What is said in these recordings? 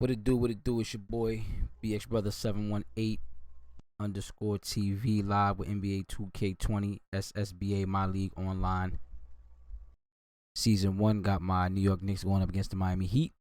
What it do? What it do? It's your boy BX Brother 718_TV live with NBA 2K20 SSBA My League Online. Season 1 got my New York Knicks going up against the Miami Heat.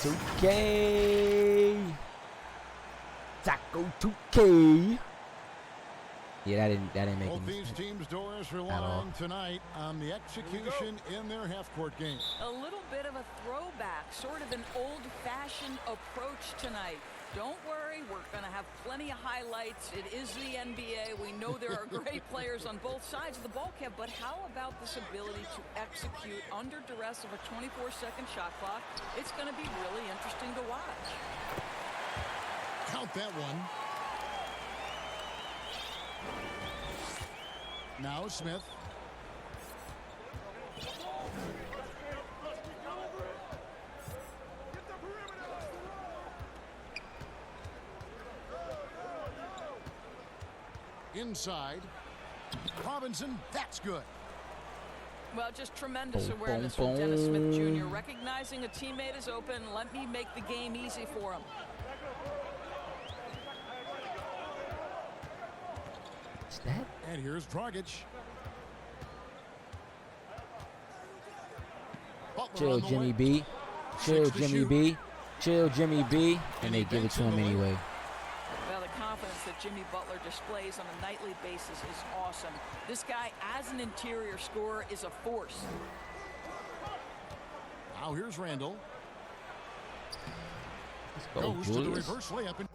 Okay. Taco 2K. Yeah, that didn't make Both any these sense teams' doors at all. relying tonight on the execution in their half-court game. A little bit of a throwback, sort of an old-fashioned approach tonight. Don't worry, we're going to have plenty of highlights. It is the NBA. We know there are great players on both sides of the ball, Kev, but how about this ability to execute under duress of a 24-second shot clock? It's going to be really interesting to watch. Count that one. Now Smith. Inside. Robinson, that's good. Well, just tremendous awareness from Dennis Smith Jr. Recognizing a teammate is open, let me make the game easy for him. That? And here's Dragic. Chill, Jimmy B. Chill, Jimmy B. Chill, Jimmy B. And they give it to him anyway. Well, the confidence that Jimmy Butler displays on a nightly basis is awesome. This guy, as an interior scorer, is a force. Now here's Randall. Let's go, Goes Julius. to the reverse layup.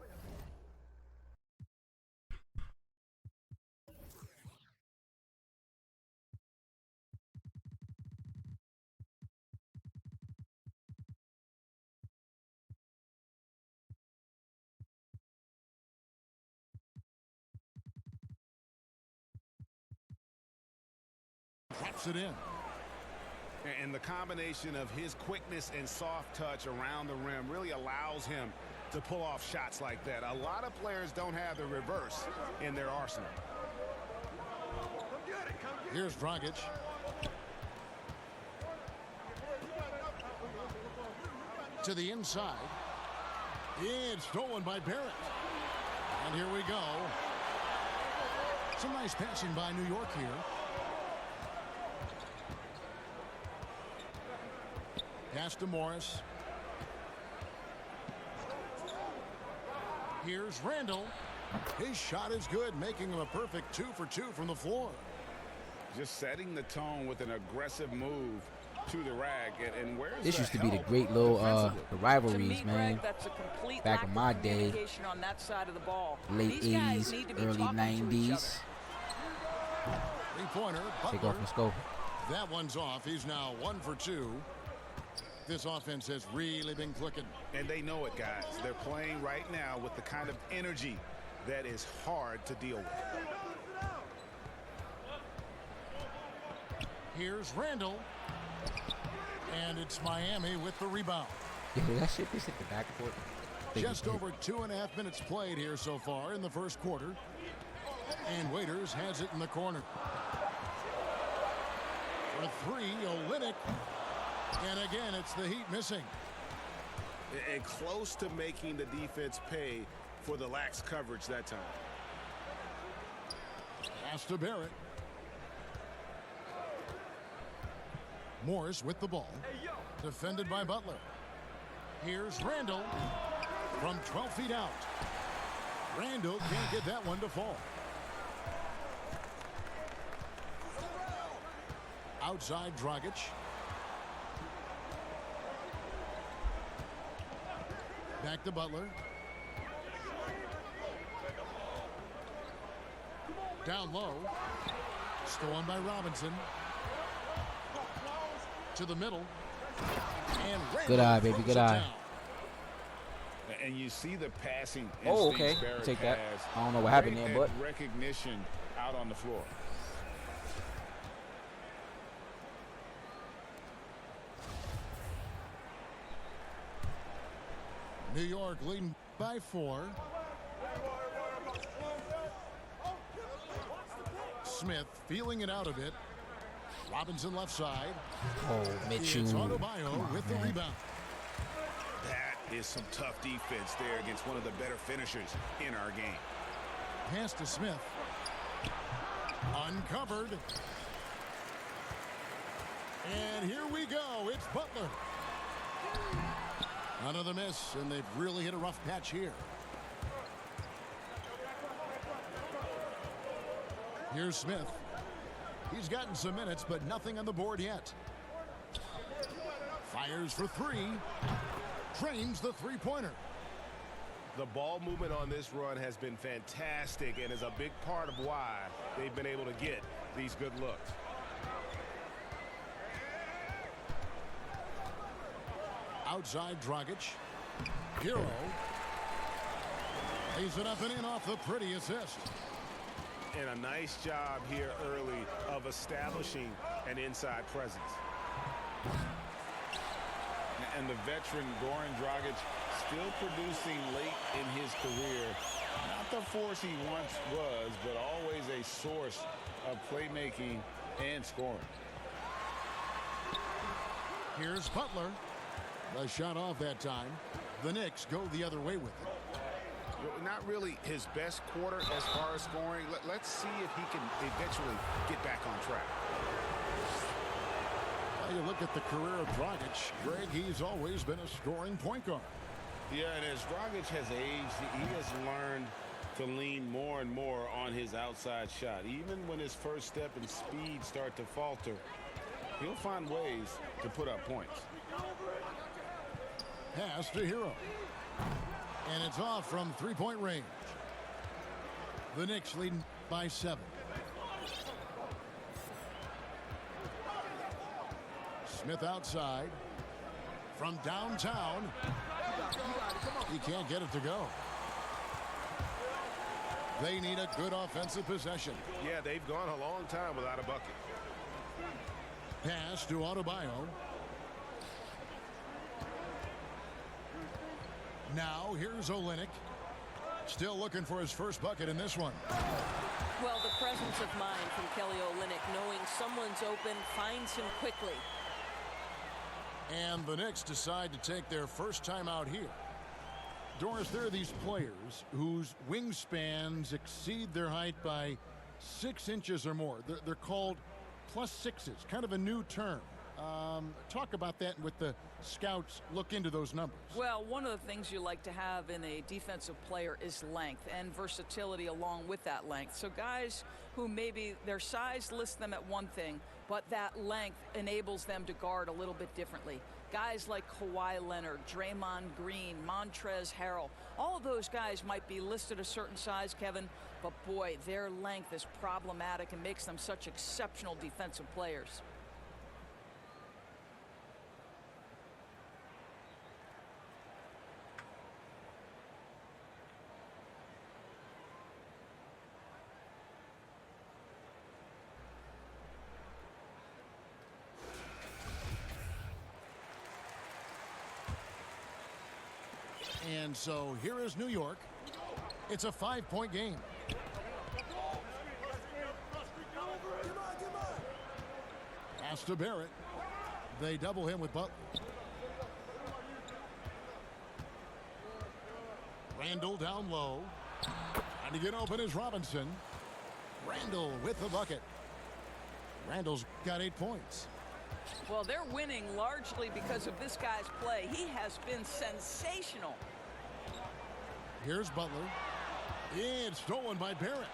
Drops it in. And the combination of his quickness and soft touch around the rim really allows him to pull off shots like that. A lot of players don't have the reverse in their arsenal. Here's Dragic. To the inside. It's stolen by Barrett. And here we go. Some nice passing by New York here. Pass to Morris. Here's Randall. His shot is good, making him a perfect 2 for 2 from the floor. Just setting the tone with an aggressive move to the rack. And where's This the used to be the help great little defensively? the To rivalries, me, man. Greg, that's a complete Back lack in of my day, communication on that side of the ball. late These guys 80s, need to be early talking to each 90s. Three-pointer. Take Butler. off, let's go. That one's off. He's now 1 for 2. This offense has really been clicking. And they know it, guys. They're playing right now with the kind of energy that is hard to deal with. Here's Randall. And it's Miami with the rebound. Yeah, that shit just hit the backcourt. Just over 2.5 minutes played here so far in the first quarter. And Waiters has it in the corner. For three, Olynyk. And again, it's the Heat missing. And close to making the defense pay for the lax coverage that time. Pass to Barrett. Morris with the ball. Defended by Butler. Here's Randall from 12 feet out. Randall can't get that one to fall. Outside Dragic. Back to Butler. Down low. Stolen by Robinson. To the middle. And Good eye, baby, good eye. And you see the passing. Oh, okay. instincts Barrett Take that. has. I don't know what happened Great there, but recognition out on the floor. New York leading by 4. Smith feeling it out a bit. Robinson left side. oh, It's Mitchell. Adebayo with the rebound. That is some tough defense there against one of the better finishers in our game. Pass to Smith. Uncovered. And here we go. It's Butler. Another miss, and they've really hit a rough patch here. Here's Smith. He's gotten some minutes, but nothing on the board yet. Fires for three. Trains the three-pointer. The ball movement on this run has been fantastic and is a big part of why they've been able to get these good looks. Outside Dragic. Hero. Lays it up and in off the pretty assist. And a nice job here early of establishing an inside presence. And the veteran Goran Dragic still producing late in his career. Not the force he once was, but always a source of playmaking and scoring. Here's Butler. The shot off that time. The Knicks go the other way with it. Not really his best quarter as far as scoring. Let's see if he can eventually get back on track. Well, you look at the career of Dragic, Greg, he's always been a scoring point guard. Yeah, and as Dragic has aged, he has learned to lean more and more on his outside shot. Even when his first step and speed start to falter, he'll find ways to put up points. Pass to Hero. And it's off from three-point range. The Knicks leading by 7. Smith outside. From downtown. He can't get it to go. They need a good offensive possession. Yeah, they've gone a long time without a bucket. Pass to Adebayo. Now here's Olynyk. Still looking for his first bucket in this one. Well, the presence of mind from Kelly Olynyk, knowing someone's open, finds him quickly. And the Knicks decide to take their first time out here. Doris, there are these players whose wingspans exceed their height by 6 inches or more. They're called +6s, kind of a new term. Talk about that with the scouts look into those numbers. Well, one of the things you like to have in a defensive player is length and versatility along with that length. So guys who maybe their size lists them at one thing, but that length enables them to guard a little bit differently. Guys like Kawhi Leonard, Draymond Green, Montrezl Harrell, all of those guys might be listed a certain size, Kevin, but boy, their length is problematic and makes them such exceptional defensive players. And so here is New York. It's a 5-point game. Pass to Barrett. They double him with Butler. Randall down low. Trying to get open is Robinson. Randall with the bucket. Randall's got 8 points. Well, they're winning largely because of this guy's play. He has been sensational. Here's Butler. It's stolen by Barrett.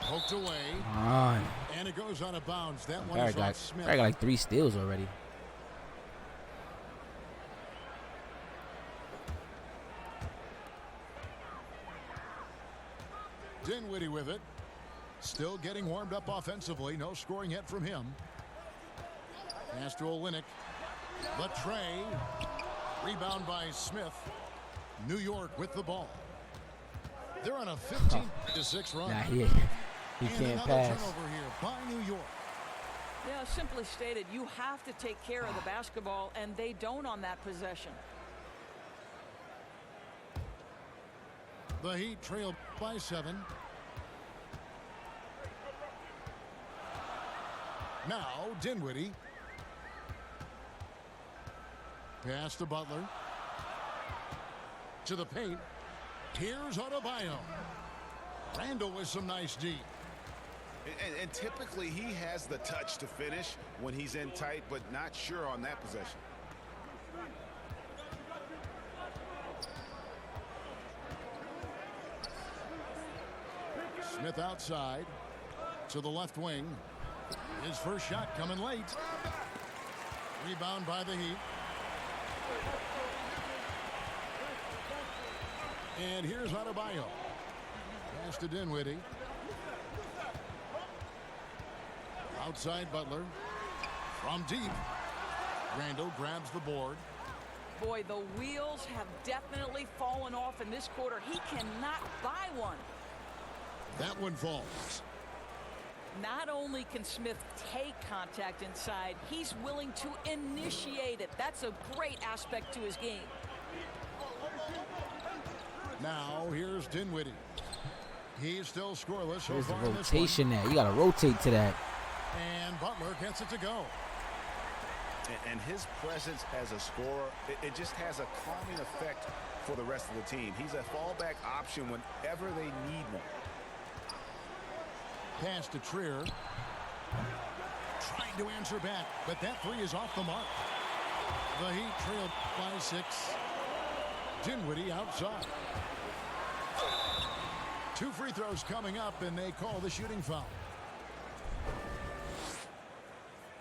Poked away. Come on. And it goes out of bounds. That one Barrett is off Smith. got like 3 steals already. Dinwiddie with it. Still getting warmed up offensively. No scoring yet from him. Pass to Olynyk. The tray. Rebound by Smith. New York with the ball. They're on a 15-6 run. Nah, he and can't another pass. turnover here by New York. Yeah, simply stated, you have to take care of the basketball, and they don't on that possession. The Heat trail by 7. Now Dinwiddie. Pass to Butler. To the paint. Here's Adebayo. Randall with some nice D. And typically he has the touch to finish when he's in tight, but not sure on that possession. Smith outside to the left wing. His first shot coming late. Rebound by the Heat. And here's Adebayo. Pass to Dinwiddie. Outside Butler. From deep. Randall grabs the board. Boy, the wheels have definitely fallen off in this quarter. He cannot buy one. That one falls. Not only can Smith take contact inside, he's willing to initiate it. That's a great aspect to his game. Now here's Dinwiddie. He's still scoreless so There's the far in this rotation there. You got to rotate to that. And Butler gets it to go. And his presence as a scorer, it just has a calming effect for the rest of the team. He's a fallback option whenever they need one. Pass to Trier. Trying to answer back, but that three is off the mark. The Heat trailed by 6. Dinwiddie outside. 2 free throws coming up, and they call the shooting foul.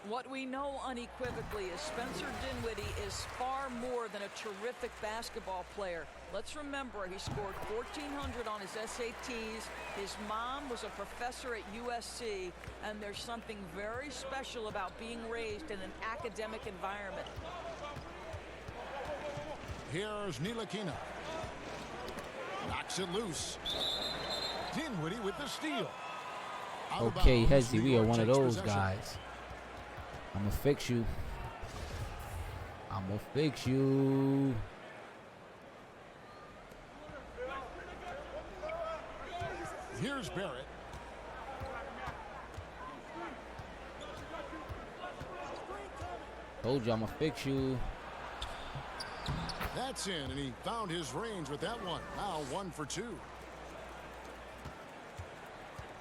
What we know unequivocally is Spencer Dinwiddie is far more than a terrific basketball player. Let's remember he scored 1,400 on his SATs. His mom was a professor at USC, and there's something very special about being raised in an academic environment. Here's Ntilikina. Knocks it loose. Dinwiddie with the steal. Out of Okay, bounds. Hezzy, New we are York one of takes those possession. guys. I'm going to fix you. I'm going to fix you. Here's Barrett. Told you I'm going to fix you. That's in, and he found his range with that one. Now 1 for 2.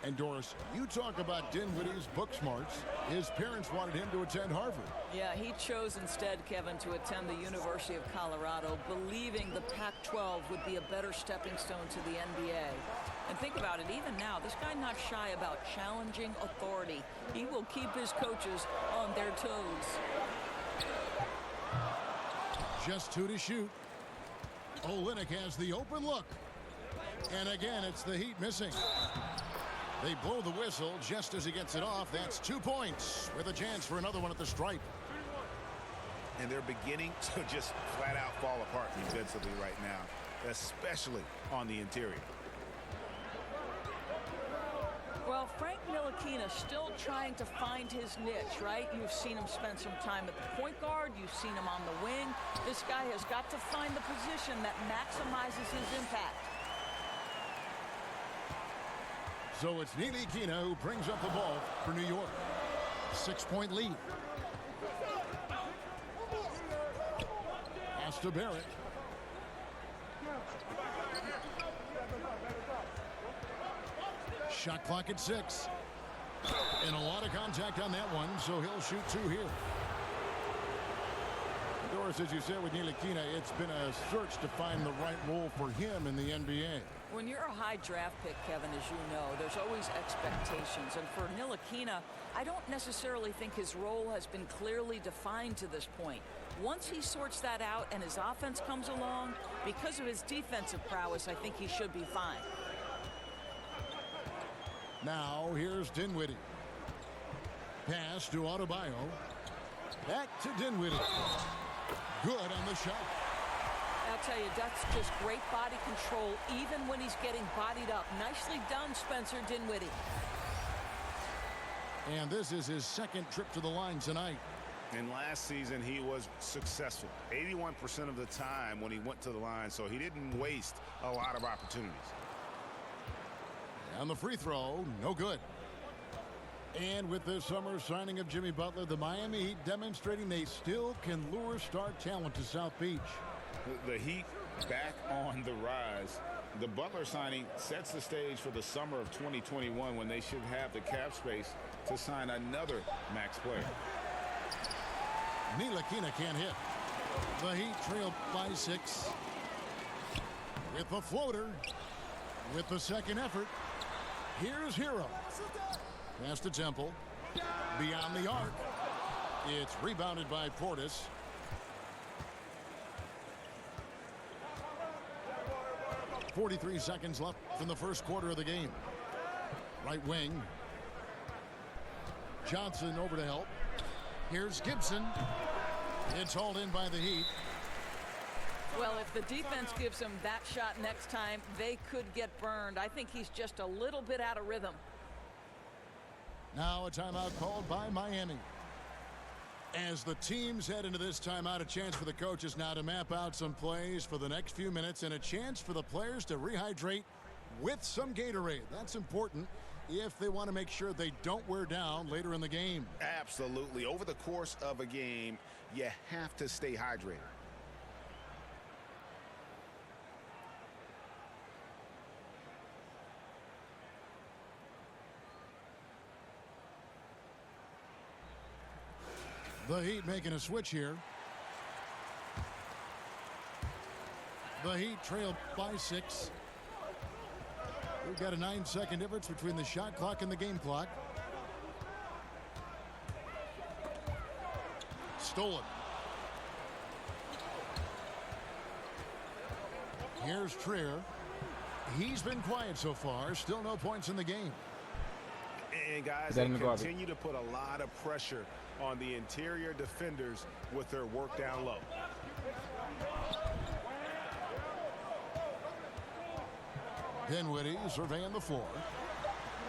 And Doris, you talk about Dinwiddie's book smarts. His parents wanted him to attend Harvard. Yeah, he chose instead, Kevin, to attend the University of Colorado, believing the Pac-12 would be a better stepping stone to the NBA. And think about it, even now, this guy not shy about challenging authority. He will keep his coaches on their toes. Just 2 to shoot. Olynyk has the open look. And again, it's the Heat missing. They blow the whistle just as he gets it off. That's 2 points with a chance for another one at the stripe. And they're beginning to just flat out fall apart defensively right now, especially on the interior. Well, Frank Ntilikina still trying to find his niche, right? You've seen him spend some time at the point guard. You've seen him on the wing. This guy has got to find the position that maximizes his impact. So it's Ntilikina who brings up the ball for New York. 6-point lead. Pass to Barrett. Shot clock at 6. And a lot of contact on that one, so he'll shoot 2 here. Doris, as you said with Ntilikina, it's been a search to find the right role for him in the NBA. When you're a high draft pick, Kevin, as you know, there's always expectations. And for Ntilikina, I don't necessarily think his role has been clearly defined to this point. Once he sorts that out and his offense comes along, because of his defensive prowess, I think he should be fine. Now here's Dinwiddie. Pass to Adebayo. Back to Dinwiddie. Good on the shot. I'll tell you, that's just great body control, even when he's getting bodied up. Nicely done, Spencer Dinwiddie. And this is his second trip to the line tonight. And last season, he was successful 81% of the time when he went to the line, so he didn't waste a lot of opportunities. And the free throw, no good. And with the summer signing of Jimmy Butler, the Miami Heat demonstrating they still can lure star talent to South Beach. The Heat back on the rise. The Butler signing sets the stage for the summer of 2021 when they should have the cap space to sign another max player. Ntilikina can't hit. The Heat trail by 6. With the floater. With the second effort. Here's Hero. Pass to Temple. Beyond the arc. It's rebounded by Portis. .43 seconds left from the first quarter of the game. Right wing. Johnson over to help. Here's Gibson. It's hauled in by the Heat. Well, if the defense gives him that shot next time, they could get burned. I think he's just a little bit out of rhythm. Now a timeout called by Miami. As the teams head into this timeout, a chance for the coaches now to map out some plays for the next few minutes and a chance for the players to rehydrate with some Gatorade. That's important if they want to make sure they don't wear down later in the game. Absolutely. Over the course of a game, you have to stay hydrated. The Heat making a switch here. The Heat trail by 6. We've got a 9-second difference between the shot clock and the game clock. Stolen. Here's Trier. He's been quiet so far. Still no points in the game. And guys, they continue to put a lot of pressure on the interior defenders with their work down low. Dinwiddie surveying the floor.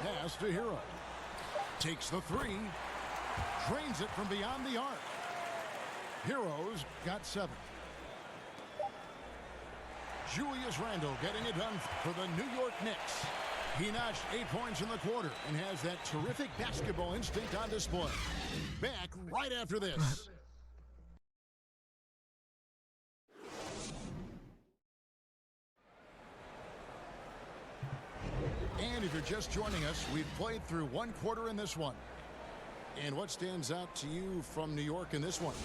Pass to Hero. Takes the 3. Drains it from beyond the arc. Hero's got 7. Julius Randle getting it done for the New York Knicks. He notched 8 points in the quarter and has that terrific basketball instinct on display. Back right after this. And if you're just joining us, we've played through one quarter in this one. And what stands out to you from New York in this one?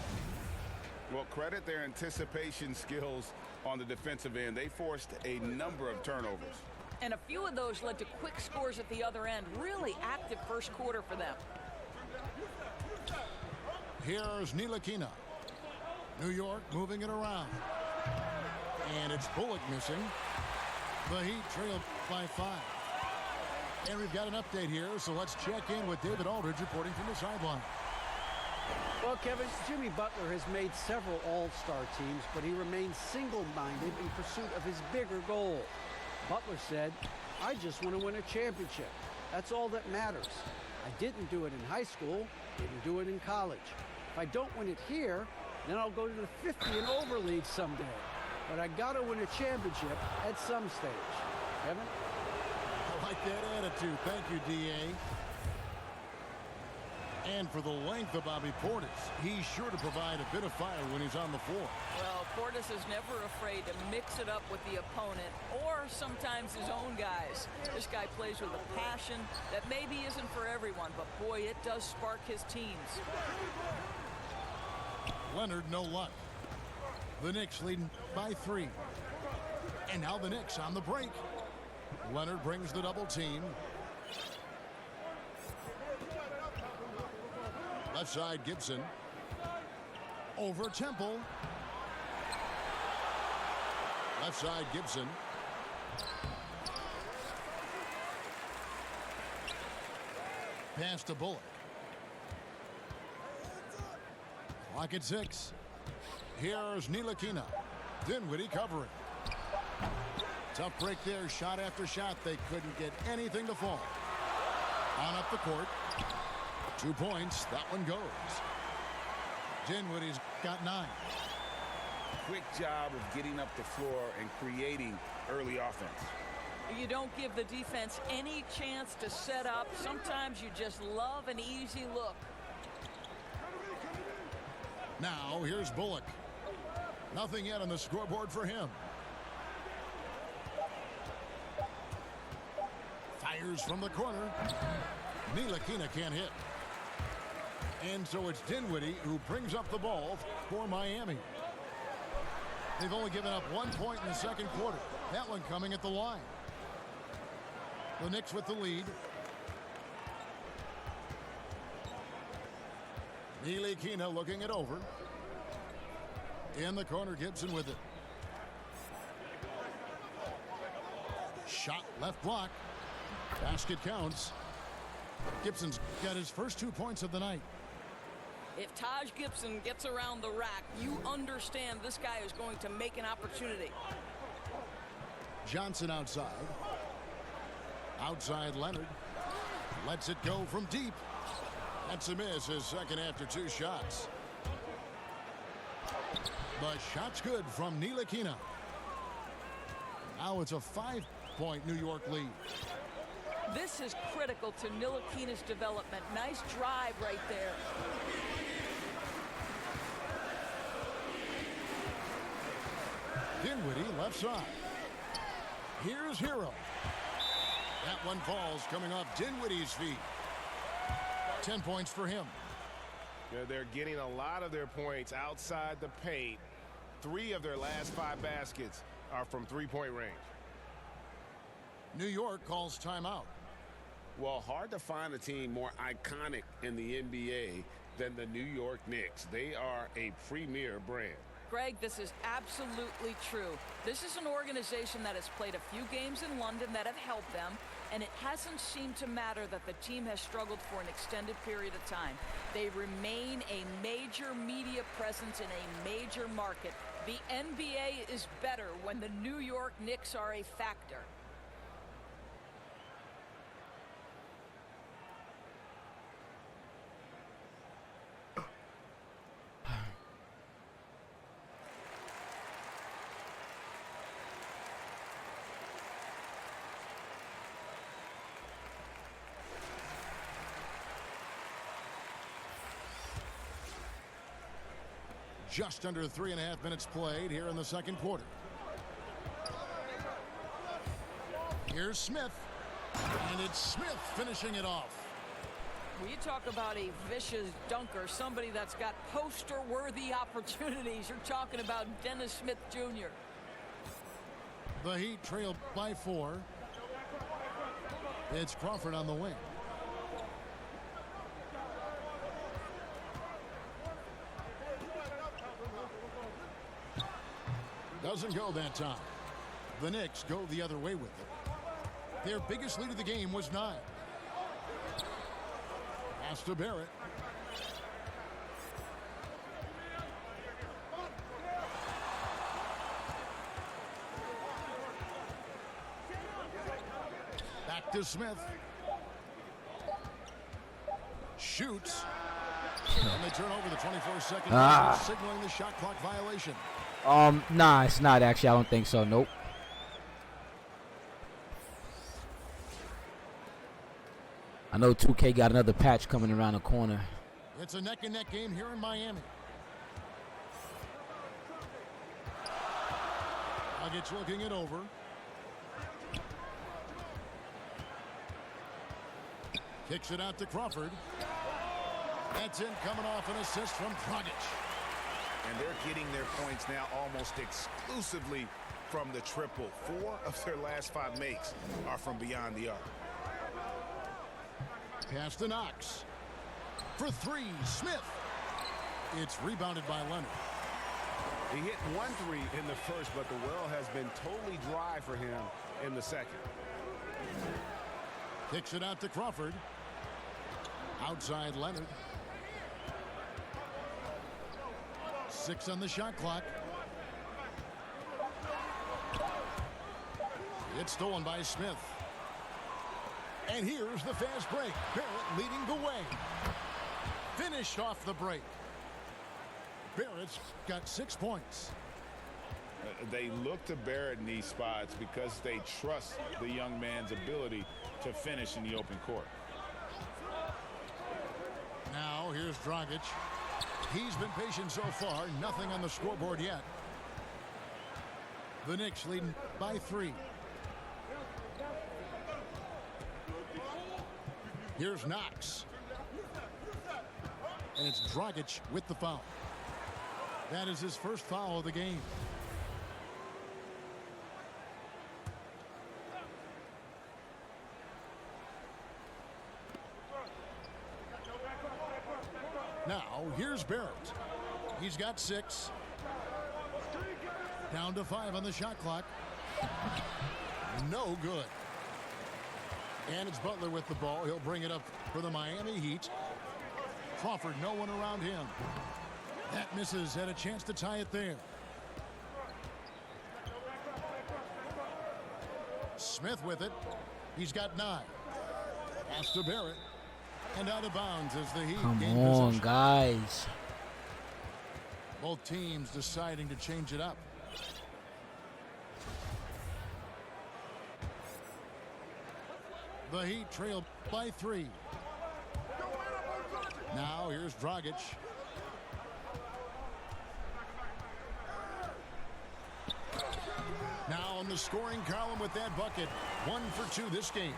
Well, credit their anticipation skills on the defensive end. They forced a number of turnovers. And a few of those led to quick scores at the other end. Really active first quarter for them. Here's Ntilikina. New York moving it around. And it's Bullock missing. The Heat trail by 5. And we've got an update here, so let's check in with David Aldridge reporting from the sideline. Well, Kevin, Jimmy Butler has made several all-star teams, but he remains single-minded in pursuit of his bigger goal. Butler said, "I just want to win a championship. That's all that matters. I didn't do it in high school, didn't do it in college. If I don't win it here, then I'll go to the 50 and over league someday. But I got to win a championship at some stage." Kevin? I like that attitude. Thank you, D.A. And for the length of Bobby Portis, he's sure to provide a bit of fire when he's on the floor. Well, Portis is never afraid to mix it up with the opponent or sometimes his own guys. This guy plays with a passion that maybe isn't for everyone, but boy, it does spark his teams. Leonard, no luck. The Knicks leading by 3. And now the Knicks on the break. Leonard brings the double team. Left side, Gibson. Over Temple. Left side, Gibson. Pass to Bullock. Clock at 6. Here's Ntilikina. Dinwiddie covering. Tough break there. Shot after shot. They couldn't get anything to fall. On up the court. 2 points. That one goes. Dinwiddie's got 9. Quick job of getting up the floor and creating early offense. You don't give the defense any chance to set up. Sometimes you just love an easy look. Now here's Bullock. Nothing yet on the scoreboard for him. Fires from the corner. Ntilikina can't hit. And so it's Dinwiddie who brings up the ball for Miami. They've only given up 1 point in the second quarter. That one coming at the line. The Knicks with the lead. Ntilikina looking it over. In the corner, Gibson with it. Shot left block. Basket counts. Gibson's got his first 2 points of the night. If Taj Gibson gets around the rack, you understand this guy is going to make an opportunity. Johnson outside. Outside Leonard. Lets it go from deep. That's a miss, his second after 2 shots. The shot's good from Ntilikina. Now it's a 5-point New York lead. This is critical to Ntilikina's development. Nice drive right there. Dinwiddie left side. Here's Hero. That one falls coming off Dinwiddie's feet. 10 points for him. Yeah, they're getting a lot of their points outside the paint. 3 of their last 5 baskets are from three-point range. New York calls timeout. Well, hard to find a team more iconic in the NBA than the New York Knicks. They are a premier brand. Greg, this is absolutely true. This is an organization that has played a few games in London that have helped them, and it hasn't seemed to matter that the team has struggled for an extended period of time. They remain a major media presence in a major market. The NBA is better when the New York Knicks are a factor. Just under 3.5 minutes played here in the second quarter. Here's Smith. And it's Smith finishing it off. Well, you talk about a vicious dunker, somebody that's got poster-worthy opportunities. You're talking about Dennis Smith Jr. The Heat trail by 4. It's Crawford on the wing. Doesn't go that time. The Knicks go the other way with it. Their biggest lead of the game was 9. Pass to Barrett. Back to Smith. Shoots. And they turn over the 24-second signaling the shot clock violation. Nah, it's not actually. I don't think so. Nope. I know 2K got another patch coming around the corner. It's a neck-and-neck game here in Miami. Nuggets looking it over. Kicks it out to Crawford. That's in, coming off an assist from Dragic. And they're getting their points now almost exclusively from the triple. 4 of their last 5 makes are from beyond the arc. Pass to Knox. For 3, Smith. It's rebounded by Leonard. He hit 1 3 in the first, but the well has been totally dry for him in the second. Kicks it out to Crawford. Outside Leonard. 6 on the shot clock. It's stolen by Smith. And here's the fast break. Barrett leading the way. Finished off the break. Barrett's got 6 points. They look to Barrett in these spots because they trust the young man's ability to finish in the open court. Now here's Dragic. He's been patient so far. Nothing on the scoreboard yet. The Knicks leading by 3. Here's Knox. And it's Dragic with the foul. That is his first foul of the game. Now, here's Barrett. He's got 6. Down to 5 on the shot clock. No good. And it's Butler with the ball. He'll bring it up for the Miami Heat. Crawford, no one around him. That misses. Had a chance to tie it there. Smith with it. He's got 9. Pass to Barrett. And out of bounds as the Heat gain Come on, possession. guys. Both teams deciding to change it up. The Heat trail by 3. Now here's Dragic. Now on the scoring column with that bucket. 1 for 2 this game.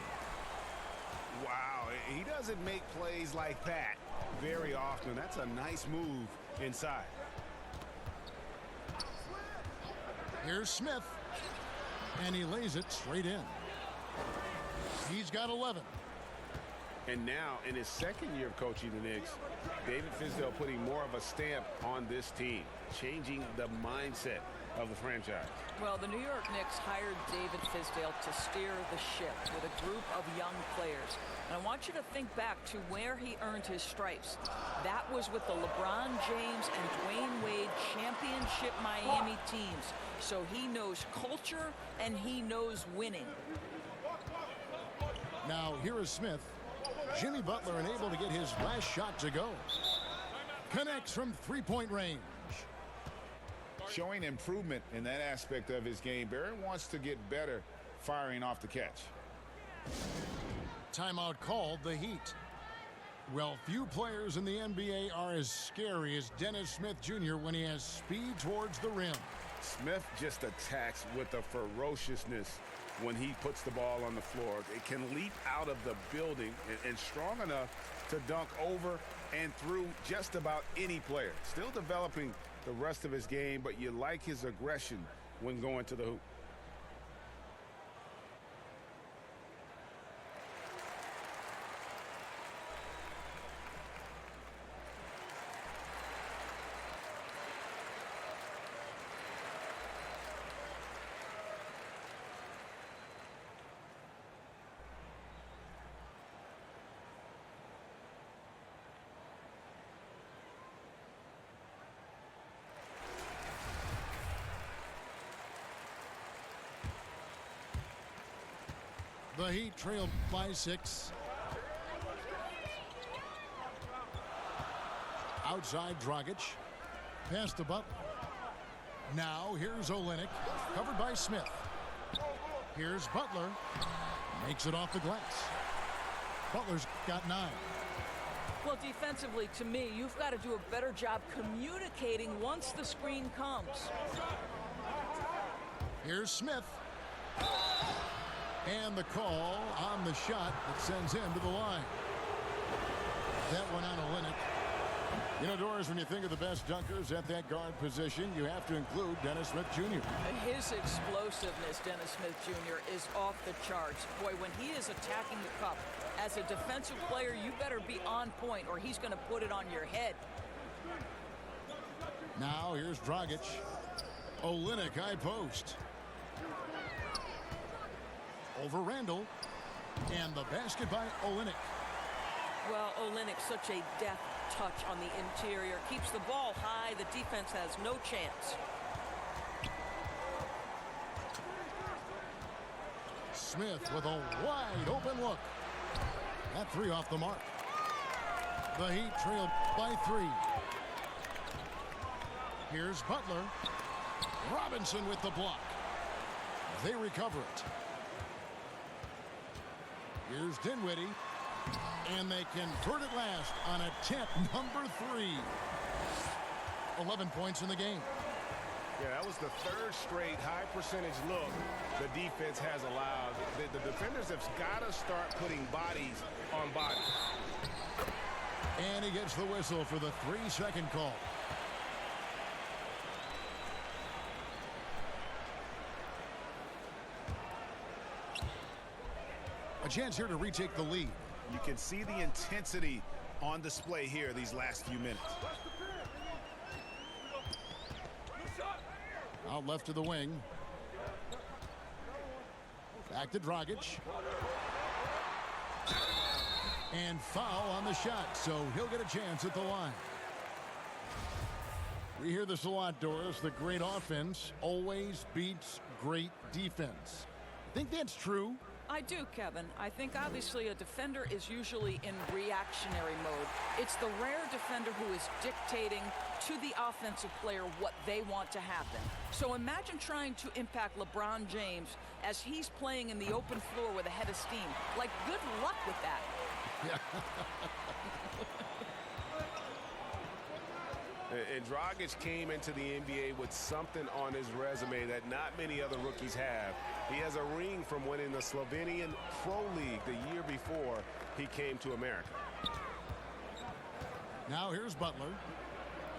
Wow, he doesn't make plays like that very often. That's a nice move inside. Here's Smith. And he lays it straight in. He's got 11. And now, in his second year of coaching the Knicks, David Fizdale putting more of a stamp on this team, changing the mindset of the franchise. Well, the New York Knicks hired David Fizdale to steer the ship with a group of young players. And I want you to think back to where he earned his stripes. That was with the LeBron James and Dwayne Wade championship Miami teams. So he knows culture and he knows winning. Now here is Smith. Jimmy Butler unable to get his last shot to go. Connects from 3-point range. Showing improvement in that aspect of his game. Barrett wants to get better firing off the catch. Timeout called the Heat. Well, few players in the NBA are as scary as Dennis Smith Jr. when he has speed towards the rim. Smith just attacks with a ferociousness when he puts the ball on the floor. It can leap out of the building and strong enough to dunk over and through just about any player. Still developing the rest of his game, but you like his aggression when going to the hoop. The Heat trailed by 6. Outside Dragic. Pass to Butler. Now here's Olynyk. Covered by Smith. Here's Butler. Makes it off the glass. Butler's got 9. Well, defensively, to me, you've got to do a better job communicating once the screen comes. Here's Smith. And the call on the shot that sends him to the line. That one on Olynyk. You know, Doris, when you think of the best dunkers at that guard position, you have to include Dennis Smith Jr. His explosiveness, Dennis Smith Jr., is off the charts. Boy, when he is attacking the cup, as a defensive player, you better be on point or he's going to put it on your head. Now here's Dragic. Olynyk high post. Over Randall. And the basket by Olynyk. Well, Olynyk, such a deft touch on the interior. Keeps the ball high. The defense has no chance. Smith with a wide open look. That 3 off the mark. The Heat trailed by 3. Here's Butler. Robinson with the block. They recover it. Here's Dinwiddie. And they convert it last on attempt number 3. 11 points in the game. Yeah, that was the 3rd straight high percentage look the defense has allowed. The defenders have got to start putting bodies on bodies. And he gets the whistle for the 3-second call. A chance here to retake the lead. You can see the intensity on display here these last few minutes. Out left to the wing. Back to Dragic. And foul on the shot, so he'll get a chance at the line. We hear this a lot, Doris. The great offense always beats great defense. Think that's true? I do, Kevin. I think obviously a defender is usually in reactionary mode. It's the rare defender who is dictating to the offensive player what they want to happen. So imagine trying to impact LeBron James as he's playing in the open floor with a head of steam. Like, good luck with that. Yeah. And Dragic came into the NBA with something on his resume that not many other rookies have. He has a ring from winning the Slovenian Pro League the year before he came to America. Now here's Butler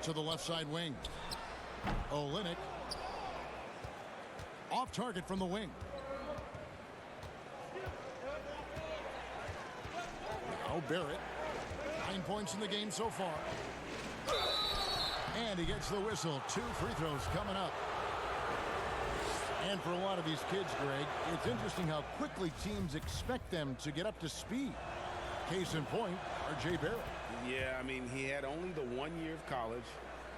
to the left side wing. Olynyk off target from the wing. Now Barrett. 9 points in the game so far. And he gets the whistle. 2 free throws coming up. And for a lot of these kids, Greg, it's interesting how quickly teams expect them to get up to speed. Case in point, R.J. Barrett. Yeah, I mean, he had only the 1 year of college,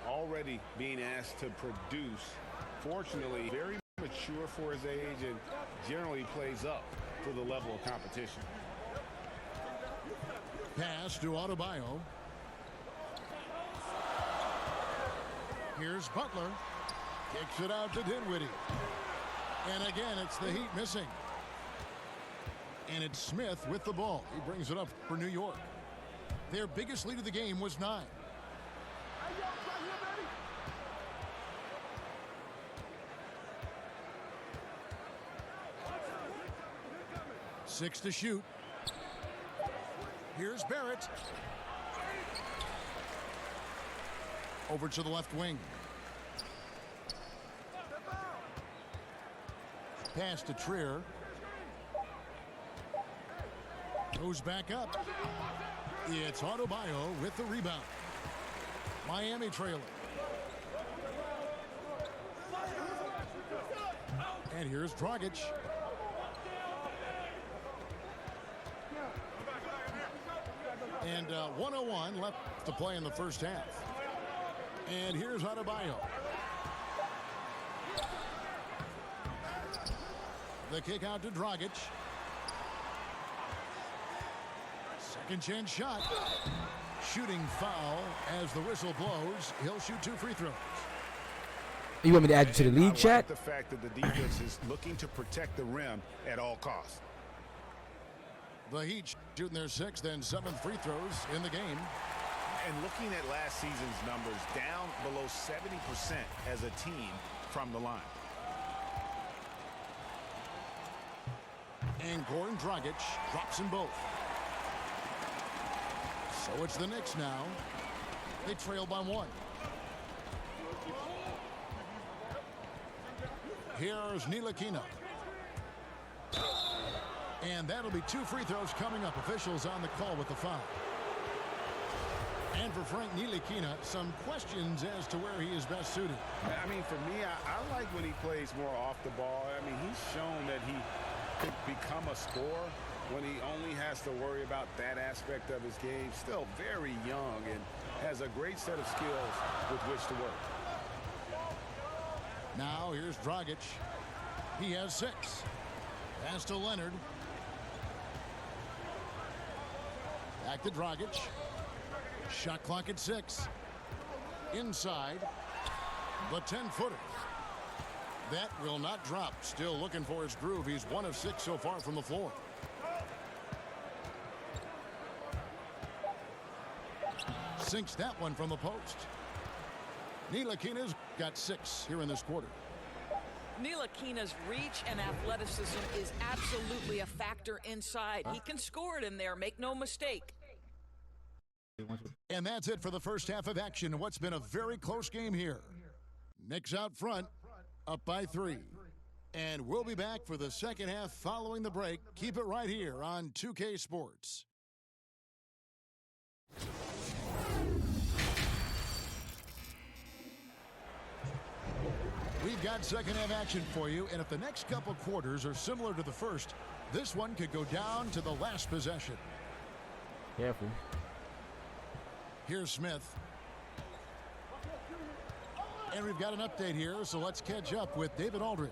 already being asked to produce. Fortunately, very mature for his age and generally plays up for the level of competition. Pass to Adebayo. Here's Butler. Kicks it out to Dinwiddie. And again, it's the Heat missing. And it's Smith with the ball. He brings it up for New York. Their biggest lead of the game was 9. 6 to shoot. Here's Barrett. Over to the left wing. Pass to Trier. Goes back up. It's Adebayo with the rebound. Miami trailing. And here's Dragic. And 1:01 left to play in the first half. And here's Adebayo. The kick out to Dragic. Second chance shot. Shooting foul as the whistle blows. He'll shoot 2 free throws. You want me to add you to the league I chat? like the fact that the defense is looking to protect the rim at all costs. The Heat shooting their 6th and 7th free throws in the game. And looking at last season's numbers, down below 70% as a team from the line. And Goran Dragic drops them both. So it's the Knicks now. They trail by 1. Here's Ntilikina. And that'll be 2 free throws coming up. Officials on the call with the foul. And for Frank Ntilikina, some questions as to where he is best suited. I mean, for me, I like when he plays more off the ball. I mean, he's shown that he could become a scorer when he only has to worry about that aspect of his game. Still very young and has a great set of skills with which to work. Now here's Dragic. He has 6. Pass to Leonard. Back to Dragic. Shot clock at 6. Inside. The 10-footer. That will not drop. Still looking for his groove. He's 1 of 6 so far from the floor. Sinks that one from the post. Ntilikina's got 6 here in this quarter. Ntilikina's reach and athleticism is absolutely a factor inside. He can score it in there, make no mistake. And that's it for the first half of action. What's been a very close game here. Knicks out front, up by 3. And we'll be back for the second half following the break. Keep it right here on 2K Sports. We've got second half action for you, and if the next couple quarters are similar to the first, this one could go down to the last possession. Careful. Here's Smith. And we've got an update here, so let's catch up with David Aldridge.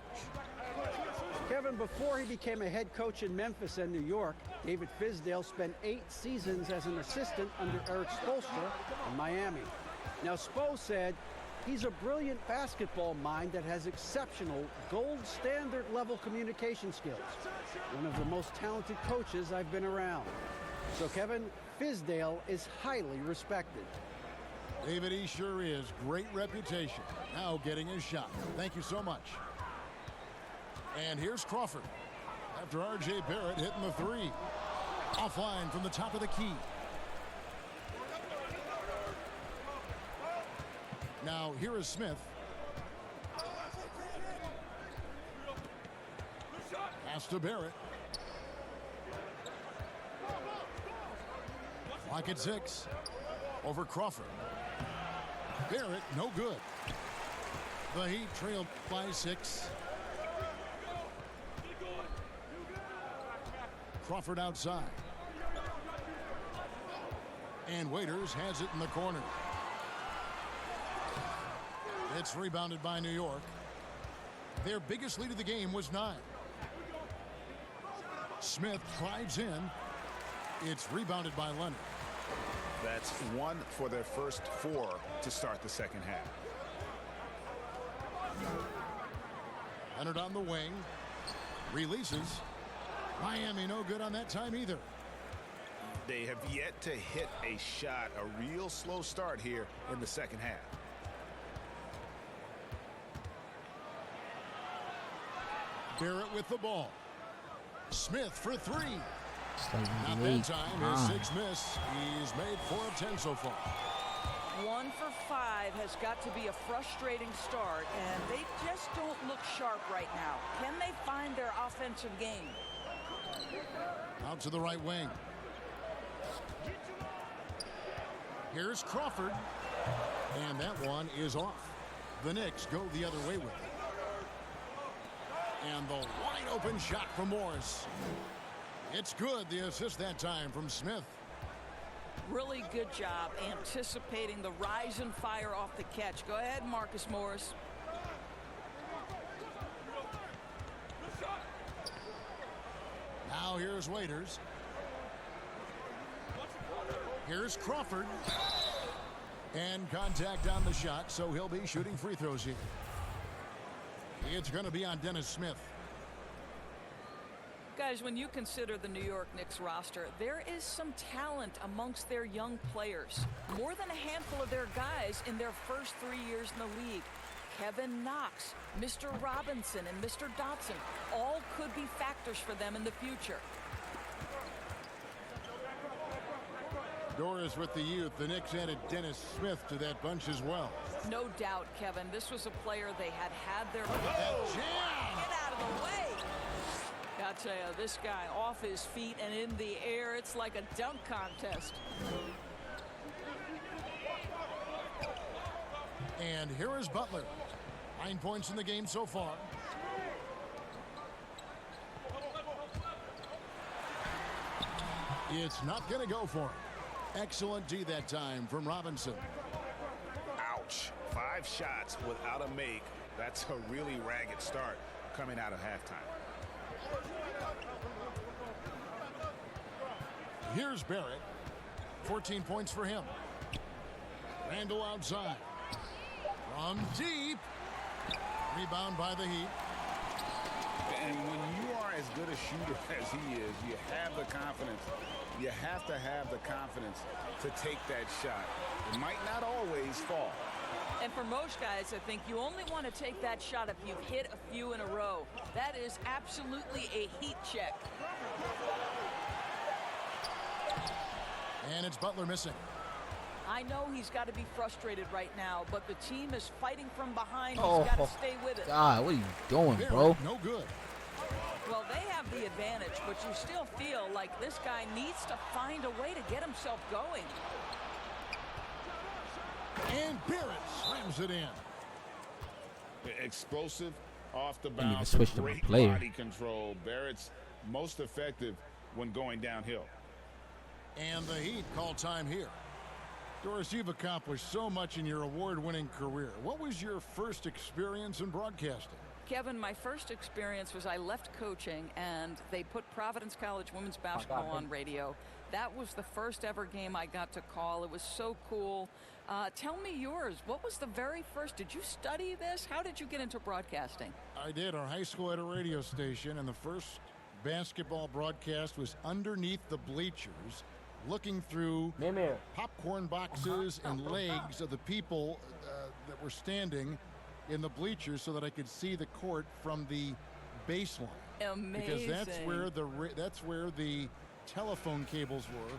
Kevin, before he became a head coach in Memphis and New York, David Fizdale spent 8 seasons as an assistant under Eric Spoelstra in Miami. Now, Spo said he's a brilliant basketball mind that has exceptional gold standard level communication skills. One of the most talented coaches I've been around. So, Kevin, Fizdale is highly respected. David, he sure is. Great reputation. Now getting his shot. Thank you so much. And here's Crawford. After R.J. Barrett hitting the 3. Offline from the top of the key. Now here is Smith. Pass to Barrett. Clock at 6. Over Crawford. Barrett, no good. The Heat trailed by 6. Crawford outside. And Waiters has it in the corner. It's rebounded by New York. Their biggest lead of the game was 9. Smith drives in. It's rebounded by Leonard. That's 1 for their first 4 to start the second half. Leonard on the wing. Releases. Miami no good on that time either. They have yet to hit a shot, a real slow start here in the second half. Barrett with the ball. Smith for 3. It's like Not NBA. that time. His sixth miss. He's made 4 of 10 so far. 1 for 5 has got to be a frustrating start, and they just don't look sharp right now. Can they find their offensive game? Out to the right wing. Here's Crawford. And that one is off. The Knicks go the other way with it. And the wide open shot from Morris. It's good. The assist that time from Smith. Really good job anticipating the rise and fire off the catch. Go ahead, Marcus Morris. Now here's Waiters. Here's Crawford. And contact on the shot, so he'll be shooting free throws here. It's going to be on Dennis Smith. Guys, when you consider the New York Knicks roster, there is some talent amongst their young players. More than a handful of their guys in their first 3 years in the league. Kevin Knox, Mr. Robinson, and Mr. Dotson all could be factors for them in the future. Doris with the youth. The Knicks added Dennis Smith to that bunch as well. No doubt, Kevin. This was a player they had their... That jam! Get out of the way! I tell you, this guy off his feet and in the air, it's like a dunk contest. And here is Butler. 9 points in the game so far. It's not going to go for him. Excellent D that time from Robinson. Ouch. 5 shots without a make. That's a really ragged start coming out of halftime. Here's Barrett. 14 points for him. Randall outside. From deep. Rebound by the Heat. And when you are as good a shooter as he is, you have the confidence. You have to have the confidence to take that shot. It might not always fall. And for most guys, I think you only want to take that shot if you've hit a few in a row. That is absolutely a heat check. And it's Butler missing. I know he's got to be frustrated right now, but the team is fighting from behind. He's got to stay with it. God, what are you doing, Barrett, bro? no good. Well, they have the advantage, but you still feel like this guy needs to find a way to get himself going. And Barrett slams it in. Explosive off the Didn't even bounce. switch to my Great player. body control. Barrett's most effective when going downhill. And the Heat call time here. Doris, you've accomplished so much in your award-winning career. What was your first experience in broadcasting? Kevin, my first experience was I left coaching and they put Providence College women's basketball on radio. That was the first ever game I got to call. It was so cool. Tell me yours. What was the very first? Did you study this? How did you get into broadcasting? I did. Our high school had a radio station, and the first basketball broadcast was underneath the bleachers, looking through popcorn boxes and legs of the people that were standing in the bleachers so that I could see the court from the baseline. Amazing. Because that's where the telephone cables were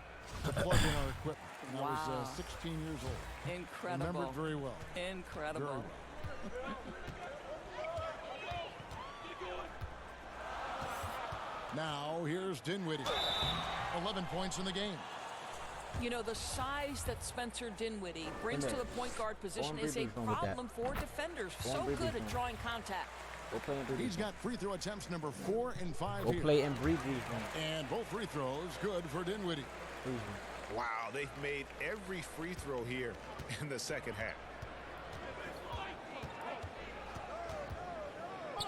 to plug in our equipment. And Wow. I was 16 years old. Incredible. Remember it very well. Incredible. Very well. Now here's Dinwiddie. 11 points in the game. You know, the size that Spencer Dinwiddie brings to the point guard position is a problem for defenders. So good at drawing contact. He's got free throw attempts number 4 and 5 Go here. play and breathe. And both free throws good for Dinwiddie. Wow, they've made every free throw here in the second half.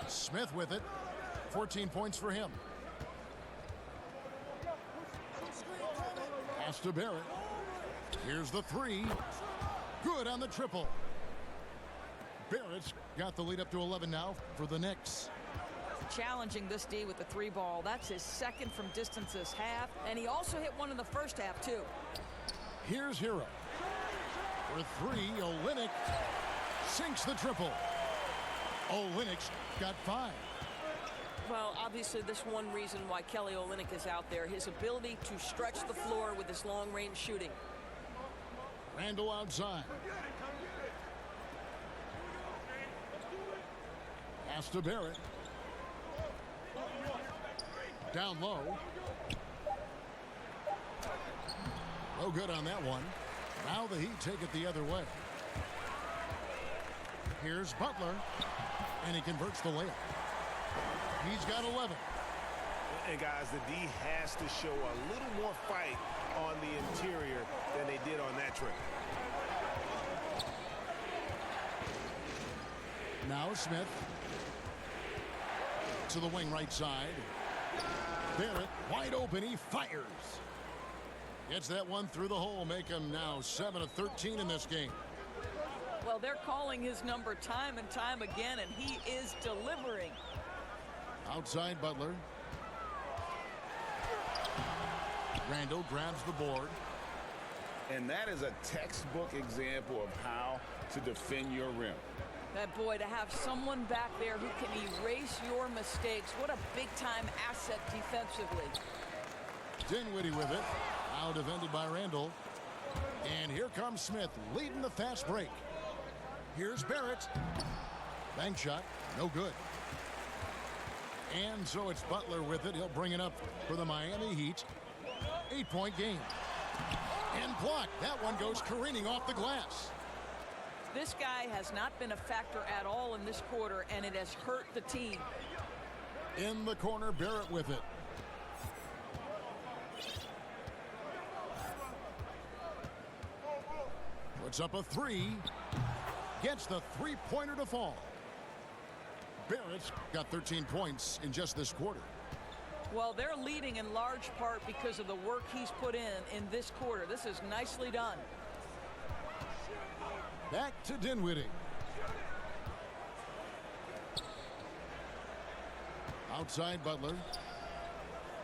Smith with it. 14 points for him. Pass to Barrett. Here's the 3. Good on the triple. Barrett's got the lead up to 11 now for the Knicks. Challenging this D with the 3 ball. That's his second from distance this half. And he also hit one in the first half, too. Here's Hero. For 3, Olynyk sinks the triple. Olynyk's got 5. Well, obviously, this one reason why Kelly Olynyk is out there, his ability to stretch the floor with his long-range shooting. Randall outside. Pass to Barrett. Down low. No good on that one. Now the Heat take it the other way. Here's Butler, and he converts the layup. He's got 11. And guys, the D has to show a little more fight on the interior than they did on that trip. Now Smith to the wing right side. Barrett wide open. He fires. Gets that one through the hole. Make him now 7 of 13 in this game. Well, they're calling his number time and time again, and he is delivering. Outside Butler. Randall grabs the board. And that is a textbook example of how to defend your rim. That boy, to have someone back there who can erase your mistakes, what a big-time asset defensively. Dinwiddie with it. Now defended by Randall. And here comes Smith leading the fast break. Here's Barrett. Bank shot. No good. And so it's Butler with it. He'll bring it up for the Miami Heat. 8-point game. And blocked. That one goes careening off the glass. This guy has not been a factor at all in this quarter, and it has hurt the team. In the corner, Barrett with it. Puts up a three. Gets the three-pointer to fall. Barrett's got 13 points in just this quarter. Well, they're leading in large part because of the work he's put in this quarter. This is nicely done. Back to Dinwiddie. Outside Butler.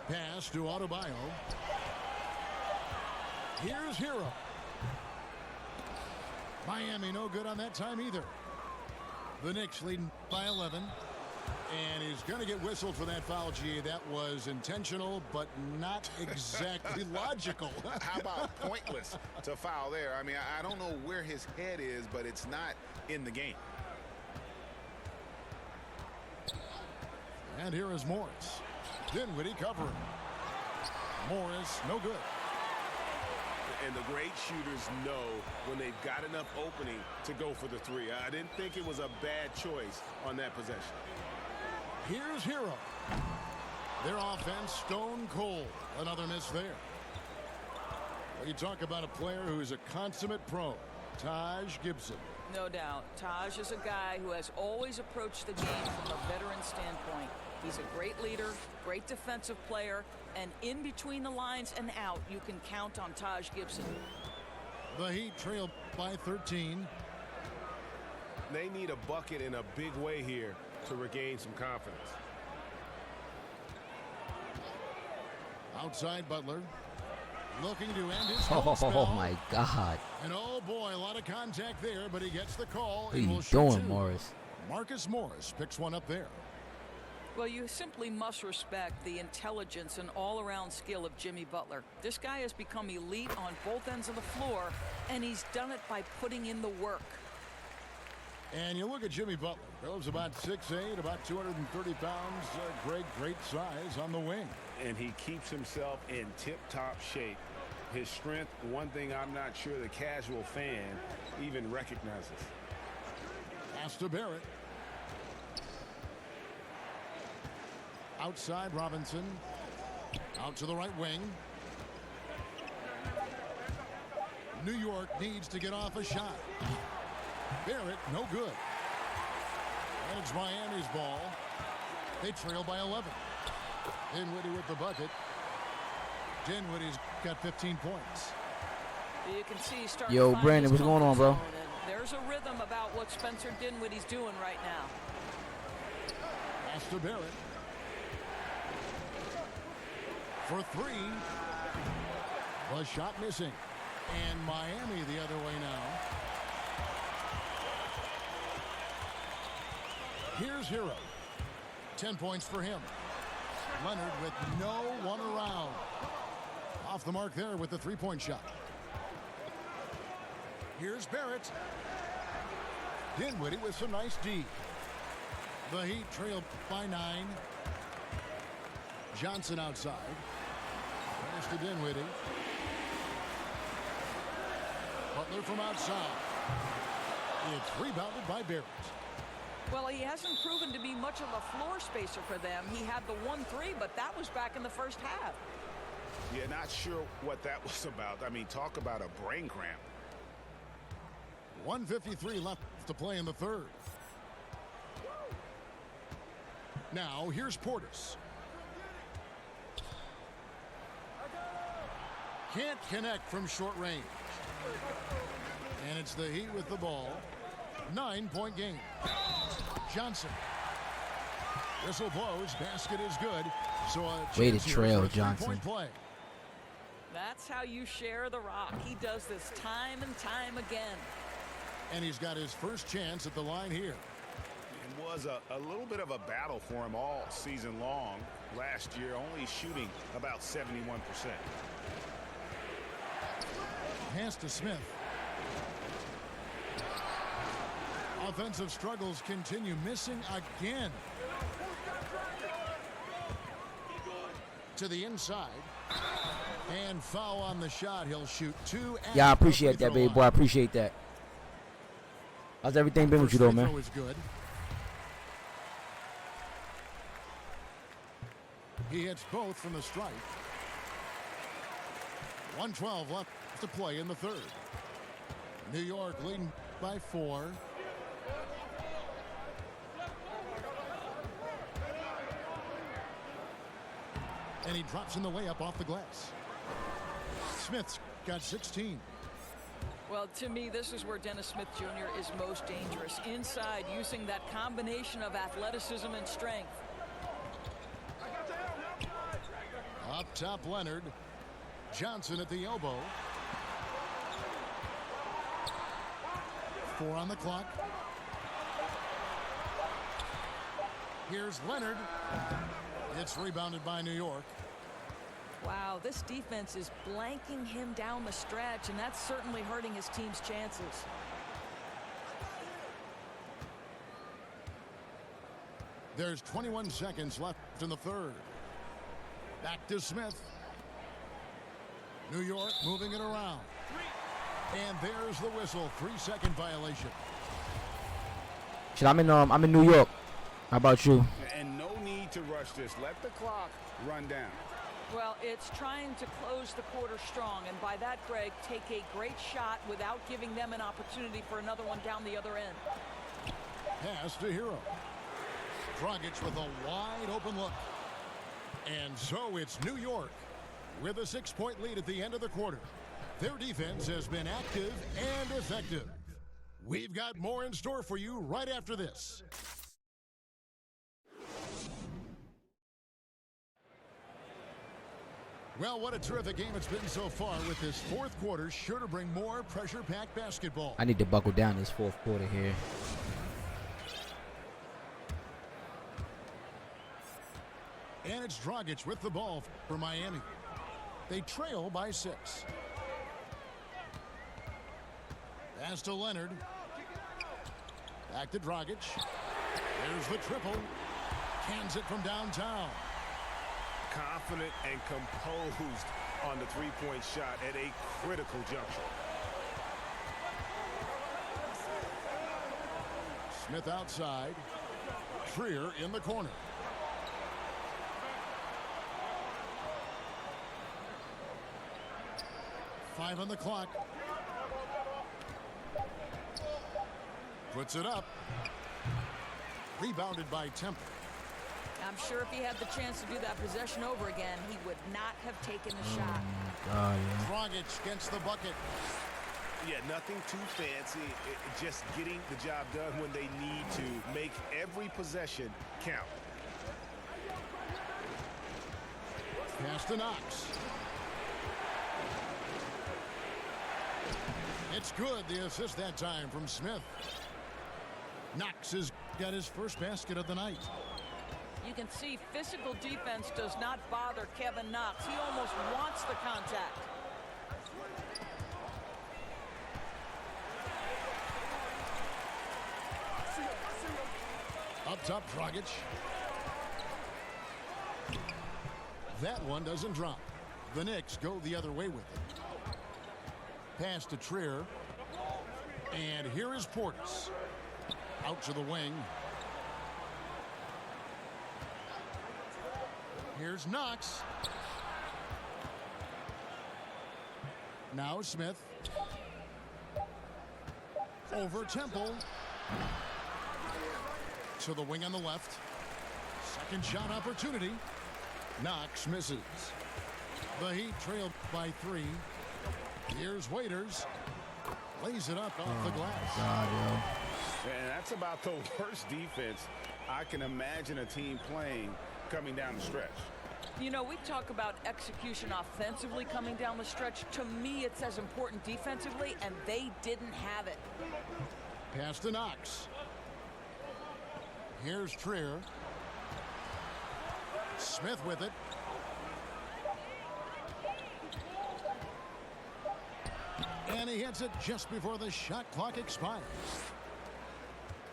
Pass to Adebayo. Here's Hero. Miami no good on that time either. The Knicks leading by 11. And he's going to get whistled for that foul, G. That was intentional, but not exactly logical. How about pointless to foul there? I mean, I don't know where his head is, but it's not in the game. And here is Morris. Dinwiddie covering. Morris, no good. And the great shooters know when they've got enough opening to go for the three. I didn't think it was a bad choice on that possession. Here's Hero. Their offense stone cold. Another miss there. Well, you talk about a player who is a consummate pro. Taj Gibson. No doubt. Taj is a guy who has always approached the game from a veteran standpoint. He's a great leader, great defensive player, and in between the lines and out, you can count on Taj Gibson. The Heat trail by 13. They need a bucket in a big way here to regain some confidence. Outside Butler. Looking to end his home spell. Oh, my God. And oh, boy, a lot of contact there, but he gets the call. What are you doing, Morris? Marcus Morris picks one up there. Well, you simply must respect the intelligence and all-around skill of Jimmy Butler. This guy has become elite on both ends of the floor, and he's done it by putting in the work. And you look at Jimmy Butler. Goes about 6'8", about 230 pounds. Great size on the wing. And he keeps himself in tip-top shape. His strength, one thing I'm not sure the casual fan even recognizes. Pass to Barrett. Outside Robinson. Out to the right wing. New York needs to get off a shot. Barrett, no good. And it's Miami's ball. They trail by 11. Dinwiddie with the bucket. Dinwiddie's got 15 points. You can see he's starting Yo, to find Brandon, his what's going on, bro? zone, and there's a rhythm about what Spencer Dinwiddie's doing right now. Pass to Barrett. For three. The shot missing. And Miami the other way now. Here's Hero. 10 points for him. Leonard with no one around. Off the mark there with the three-point shot. Here's Barrett. Dinwiddie with some nice D. The Heat trail by 9. Johnson outside. Pass to Dinwiddie. Butler from outside. It's rebounded by Barrett. Well, he hasn't proven to be much of a floor spacer for them. He had the 1-3, but that was back in the first half. Yeah, not sure what that was about. I mean, talk about a brain cramp. 1:53 left to play in the third. Now, here's Portis. Can't connect from short range. And it's the Heat with the ball. 9-point game. Johnson. Whistle blows. Basket is good. So a way to chance here trail, for a Johnson. three-point play. That's how you share the rock. He does this time and time again. And he's got his first chance at the line here. It was a little bit of a battle for him all season long. Last year, only shooting about 71%. Pass to Smith. Offensive struggles continue. Missing again. To the inside. And foul on the shot. He'll shoot 2. Yeah, I appreciate that, baby boy. I appreciate that. How's everything been with you, though, man? Is good. He hits both from the strike. 1:12 left to play in the third. New York leading by 4. And he drops in the layup off the glass. Smith's got 16. Well, to me, this is where Dennis Smith Jr. is most dangerous. Inside, using that combination of athleticism and strength. Up top, Leonard. Johnson at the elbow. 4 on the clock. Here's Leonard. It's rebounded by New York. Wow, this defense is blanking him down the stretch, and that's certainly hurting his team's chances. There's 21 seconds left in the third. Back to Smith. New York moving it around. And there's the whistle. 3-second violation. Shit, I'm in New York. How about you? And no need to rush this. Let the clock run down. Well, it's trying to close the quarter strong, and by that, Greg, take a great shot without giving them an opportunity for another one down the other end. Pass to Hero. Dragic with a wide open look. And so it's New York with a 6-point lead at the end of the quarter. Their defense has been active and effective. We've got more in store for you right after this. Well, what a terrific game it's been so far, with this fourth quarter sure to bring more pressure-packed basketball. I need to buckle down this fourth quarter here. And it's Dragic with the ball for Miami. They trail by 6. Pass to Leonard. Back to Dragic. There's the triple. Cans it from downtown. Confident and composed on the three-point shot at a critical juncture. Smith outside. Trier in the corner. Five on the clock. Puts it up. Rebounded by Temple. I'm sure if he had the chance to do that possession over again, he would not have taken the shot. God, yeah. Dragic gets the bucket. Yeah, nothing too fancy. Just getting the job done when they need to. Make every possession count. Pass to Knox. It's good. The assist that time from Smith. Knox has got his first basket of the night. You can see physical defense does not bother Kevin Knox. He almost wants the contact. Up top, Dragic. That one doesn't drop. The Knicks go the other way with it. Pass to Trier. And here is Portis. Out to the wing. Here's Knox. Now Smith. Over Temple. To the wing on the left. Second shot opportunity. Knox misses. The Heat trailed by 3. Here's Waiters. Lays it up off the glass. God, yo. And that's about the worst defense I can imagine a team playing coming down the stretch. You know, we talk about execution offensively coming down the stretch. To me, it's as important defensively, and they didn't have it. Pass to Knox. Here's Trier. Smith with it. And he hits it just before the shot clock expires.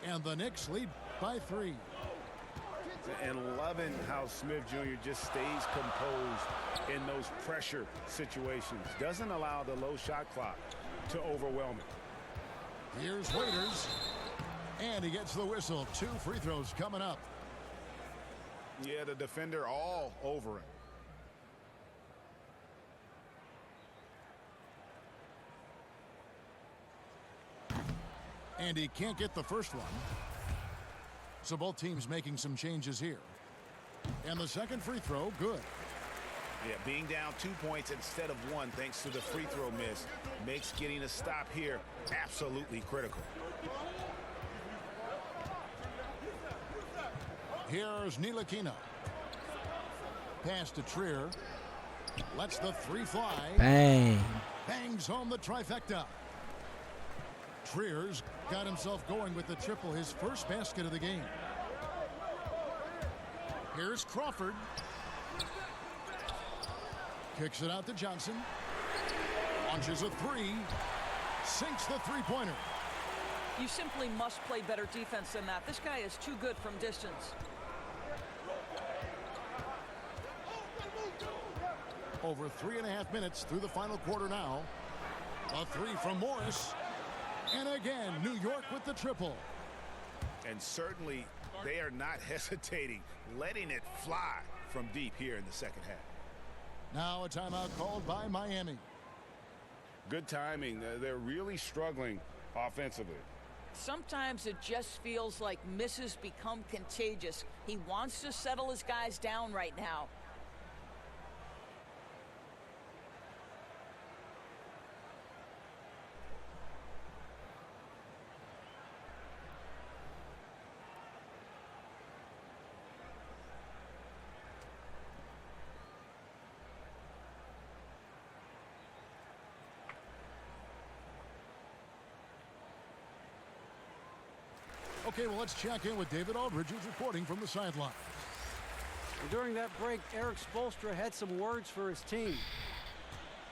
And the Knicks lead by 3. And loving how Smith Jr. just stays composed in those pressure situations. Doesn't allow the low shot clock to overwhelm him. Here's Waiters. And he gets the whistle. 2 free throws coming up. Yeah, the defender all over him. And he can't get the first one. So both teams making some changes here. And the second free throw, good. Yeah, being down 2 points instead of 1 thanks to the free throw miss makes getting a stop here absolutely critical. Here's Ntilikina. Pass to Trier. Lets the 3 fly. Bang. Bangs home the trifecta. Trier's got himself going with the triple, his first basket of the game. Here's Crawford. Kicks it out to Johnson. Launches a 3. Sinks the three-pointer. You simply must play better defense than that. This guy is too good from distance. Over 3.5 minutes through the final quarter now. A 3 from Morris. And again, New York with the triple. And certainly they are not hesitating, letting it fly from deep here in the second half. Now a timeout called by Miami. Good timing. They're really struggling offensively. Sometimes it just feels like misses become contagious. He wants to settle his guys down right now. Okay, well, let's check in with David Aldridge, who's reporting from the sideline. During that break, Eric Spoelstra had some words for his team.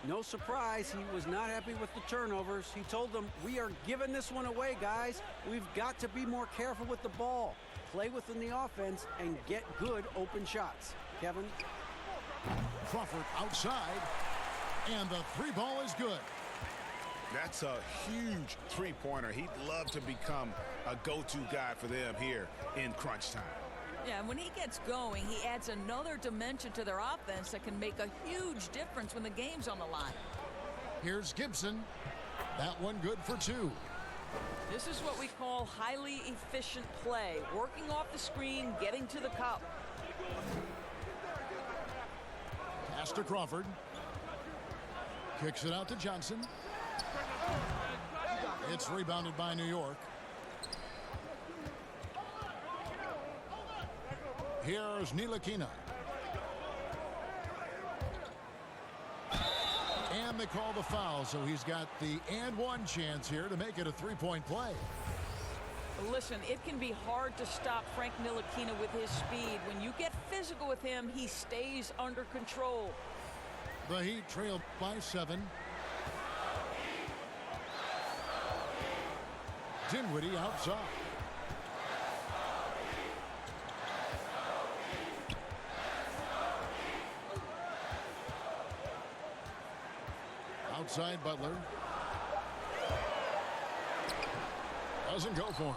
No surprise, he was not happy with the turnovers. He told them, "We are giving this one away, guys. We've got to be more careful with the ball, play within the offense, and get good open shots." Kevin? Crawford outside, and the 3 ball is good. That's a huge three-pointer. He'd love to become a go-to guy for them here in crunch time. Yeah, and when he gets going, he adds another dimension to their offense that can make a huge difference when the game's on the line. Here's Gibson. That one good for 2. This is what we call highly efficient play. Working off the screen, getting to the cup. Pass to Crawford. Kicks it out to Johnson. It's rebounded by New York. Here's Ntilikina. And they call the foul, so he's got the and one chance here to make it a 3-point play. Listen, it can be hard to stop Frank Ntilikina with his speed. When you get physical with him, he stays under control. The Heat trail by 7. Dinwiddie outside. Outside Butler. Doesn't go for him.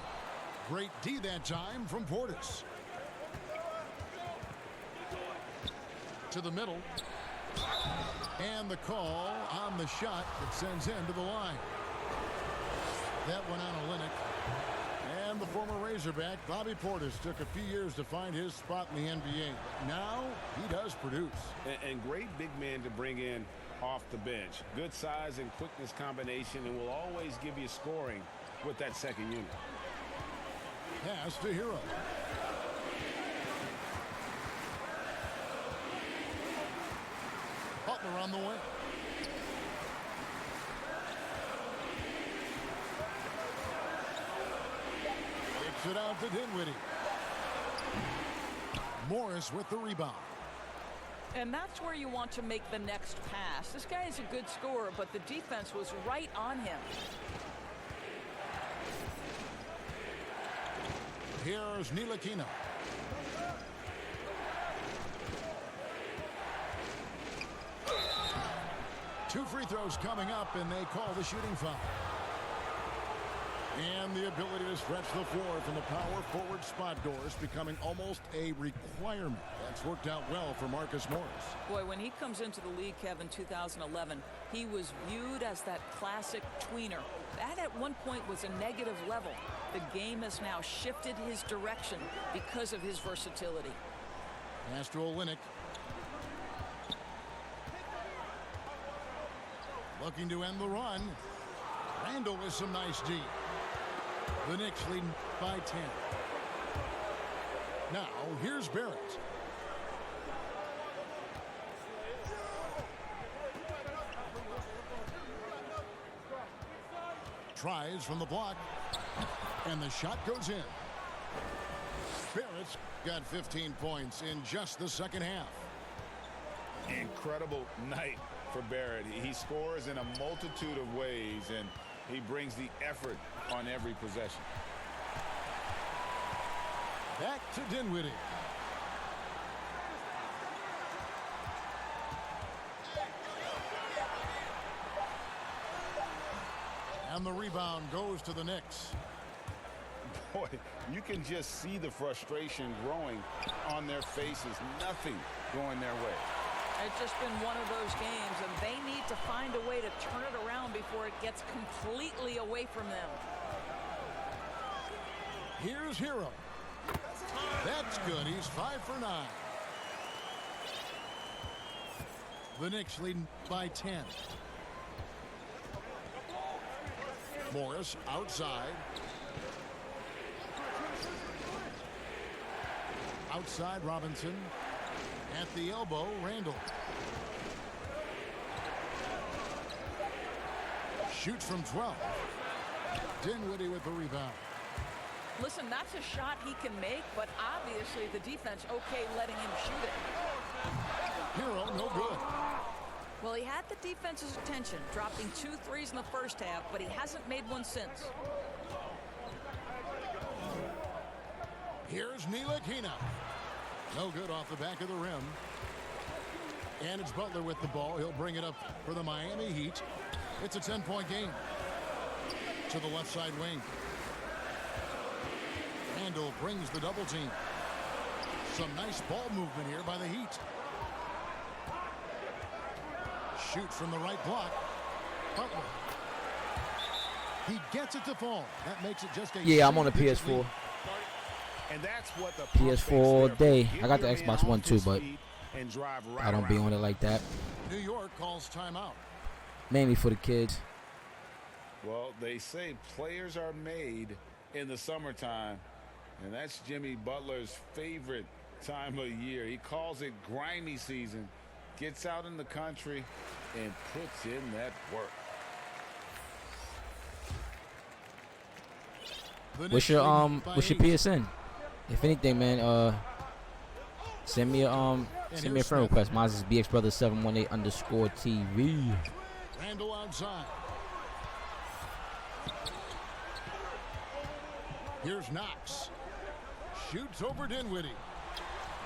Great D that time from Portis. To the middle. And the call on the shot that sends him to the line. That one on Olynyk. And the former Razorback, Bobby Portis, took a few years to find his spot in the NBA. Now he does produce. And great big man to bring in off the bench. Good size and quickness combination, and will always give you scoring with that second unit. Pass to Hero. Butler on the way. Kicks it out to Dinwiddie. Morris with the rebound. And that's where you want to make the next pass. This guy is a good scorer, but the defense was right on him. Here's Ntilikina. Two free throws coming up, and they call the shooting foul. And the ability to stretch the floor from the power forward spot doors becoming almost a requirement. That's worked out well for Marcus Morris. Boy, when he comes into the league, Kevin, 2011, he was viewed as that classic tweener. That at one point was a negative level. The game has now shifted his direction because of his versatility. Pass to Olynyk. Looking to end the run. Randall with some nice D. The Knicks leading by 10. Now, here's Barrett. Tries from the block. And the shot goes in. Barrett's got 15 points in just the second half. Incredible night for Barrett. He scores in a multitude of ways, and he brings the effort on every possession. Back to Dinwiddie. And the rebound goes to the Knicks. Boy, you can just see the frustration growing on their faces. Nothing going their way. It's just been one of those games, and they need to find a way to turn it around before it gets completely away from them. Here's Hero. That's good. He's 5 for 9. The Knicks leading by 10. Morris outside. Outside Robinson. At the elbow, Randall. Shoots from 12. Dinwiddie with the rebound. Listen, that's a shot he can make, but obviously the defense okay letting him shoot it. Hero, no good. Well, he had the defense's attention, dropping 2 threes in the first half, but he hasn't made one since. Here's Ntilikina. No good off the back of the rim. And it's Butler with the ball. He'll bring it up for the Miami Heat. It's a 10-point game. To the left side wing. Randall brings the double team. Some nice ball movement here by the Heat. Shoots from the right block. Butler. He gets it to fall. That makes it just a... Yeah, I'm on the PS4. And that's what the PS4 all day. I got the Xbox One too, but I don't be on it like that. New York calls timeout. Mainly for the kids. Well, they say players are made in the summertime, and that's Jimmy Butler's favorite time of year. He calls it grimy season, gets out in the country, and puts in that work. The What's Knicks lead by your 8. PSN? If anything, man, send me a friend request. Mine is BXBrothers718_TV. Randall outside. Here's Knox. Shoots over Dinwiddie.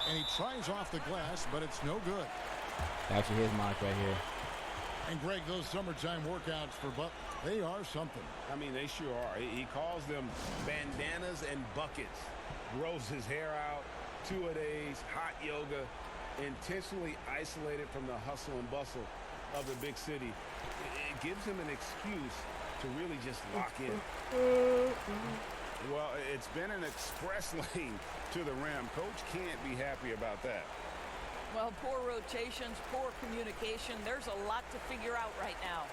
And he tries off the glass, but it's no good. Actually, here's Mike right here. And Greg, those summertime workouts for Buck, they are something. I mean, they sure are. He calls them bandanas and buckets. Grows his hair out, two-a-days, hot yoga, intentionally isolated from the hustle and bustle of the big city. It gives him an excuse to really just lock in. Well, it's been an express lane to the rim. Coach can't be happy about that. Well, poor rotations, poor communication. There's a lot to figure out right now.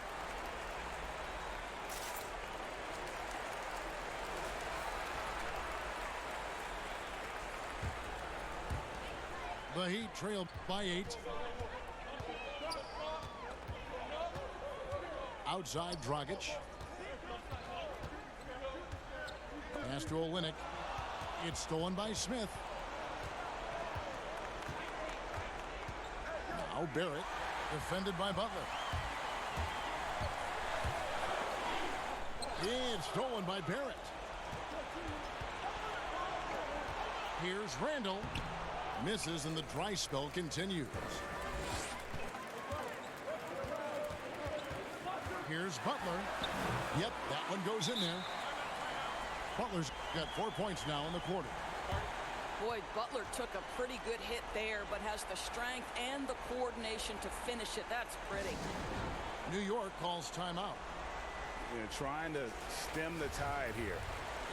The Heat trail by 8. Outside Dragic. Pass to Olynyk. It's stolen by Smith. Now Barrett, defended by Butler. It's stolen by Barrett. Here's Randall. Misses and the dry spell continues. Here's Butler. Yep, that one goes in there. Butler's got 4 points now in the quarter. Boy, Butler took a pretty good hit there, but has the strength and the coordination to finish it. That's pretty. New York calls timeout. Trying to stem the tide here.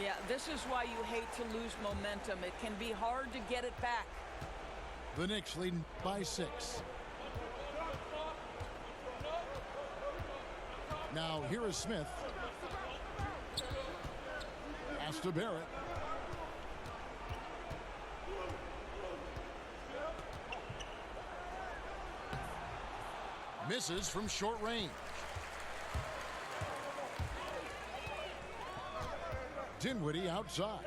Yeah, this is why you hate to lose momentum. It can be hard to get it back. The Knicks leading by 6. Now here is Smith. Pass to Barrett. Misses from short range. Dinwiddie outside.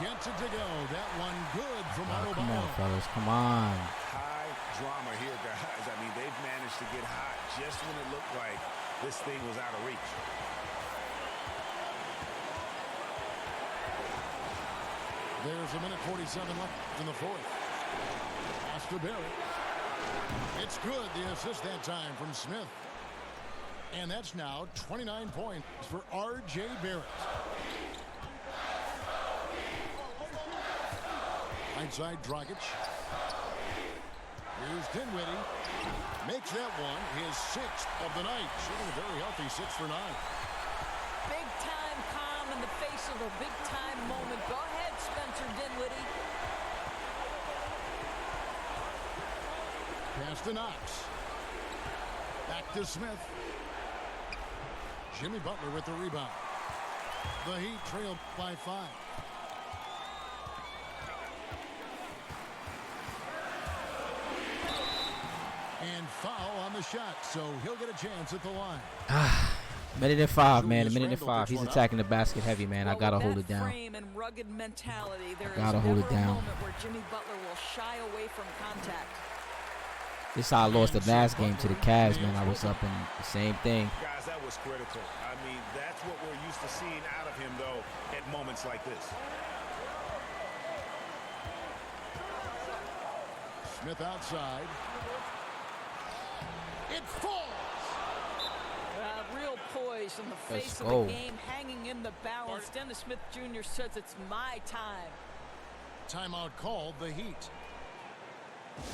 Gets it to go. That one good from Otto. Come on, fellas. Come on. High drama here, guys. I mean, they've managed to get hot just when it looked like this thing was out of reach. There's a minute 47 left in the fourth. Pass to Barrett. It's good. The assist that time from Smith. And that's now 29 points for R.J. Barrett. Inside Dragic. Here's Dinwiddie. Makes that one his 6th of the night. Shooting a very healthy 6 for 9. Big time calm in the face of a big time moment. Go ahead, Spencer Dinwiddie. Pass to Knox. Back to Smith. Jimmy Butler with the rebound. The Heat trail by 5. And foul on the shot, so he'll get a chance at the line. Minute and 5, man. A minute and 5. He's attacking the basket heavy, man. I gotta hold it down. Frame and rugged mentality, there Gotta is hold never it down. a moment where Jimmy Butler will shy away from contact. This is how I lost the last game to the Cavs, man. I was up in the same thing. Guys, that was critical. I mean, that's what we're used to seeing out of him, though, at moments like this. Smith outside. It falls. Real poise in the face of go. the game, hanging in the balance. Dennis Smith Jr. says it's my time. Timeout called, the Heat.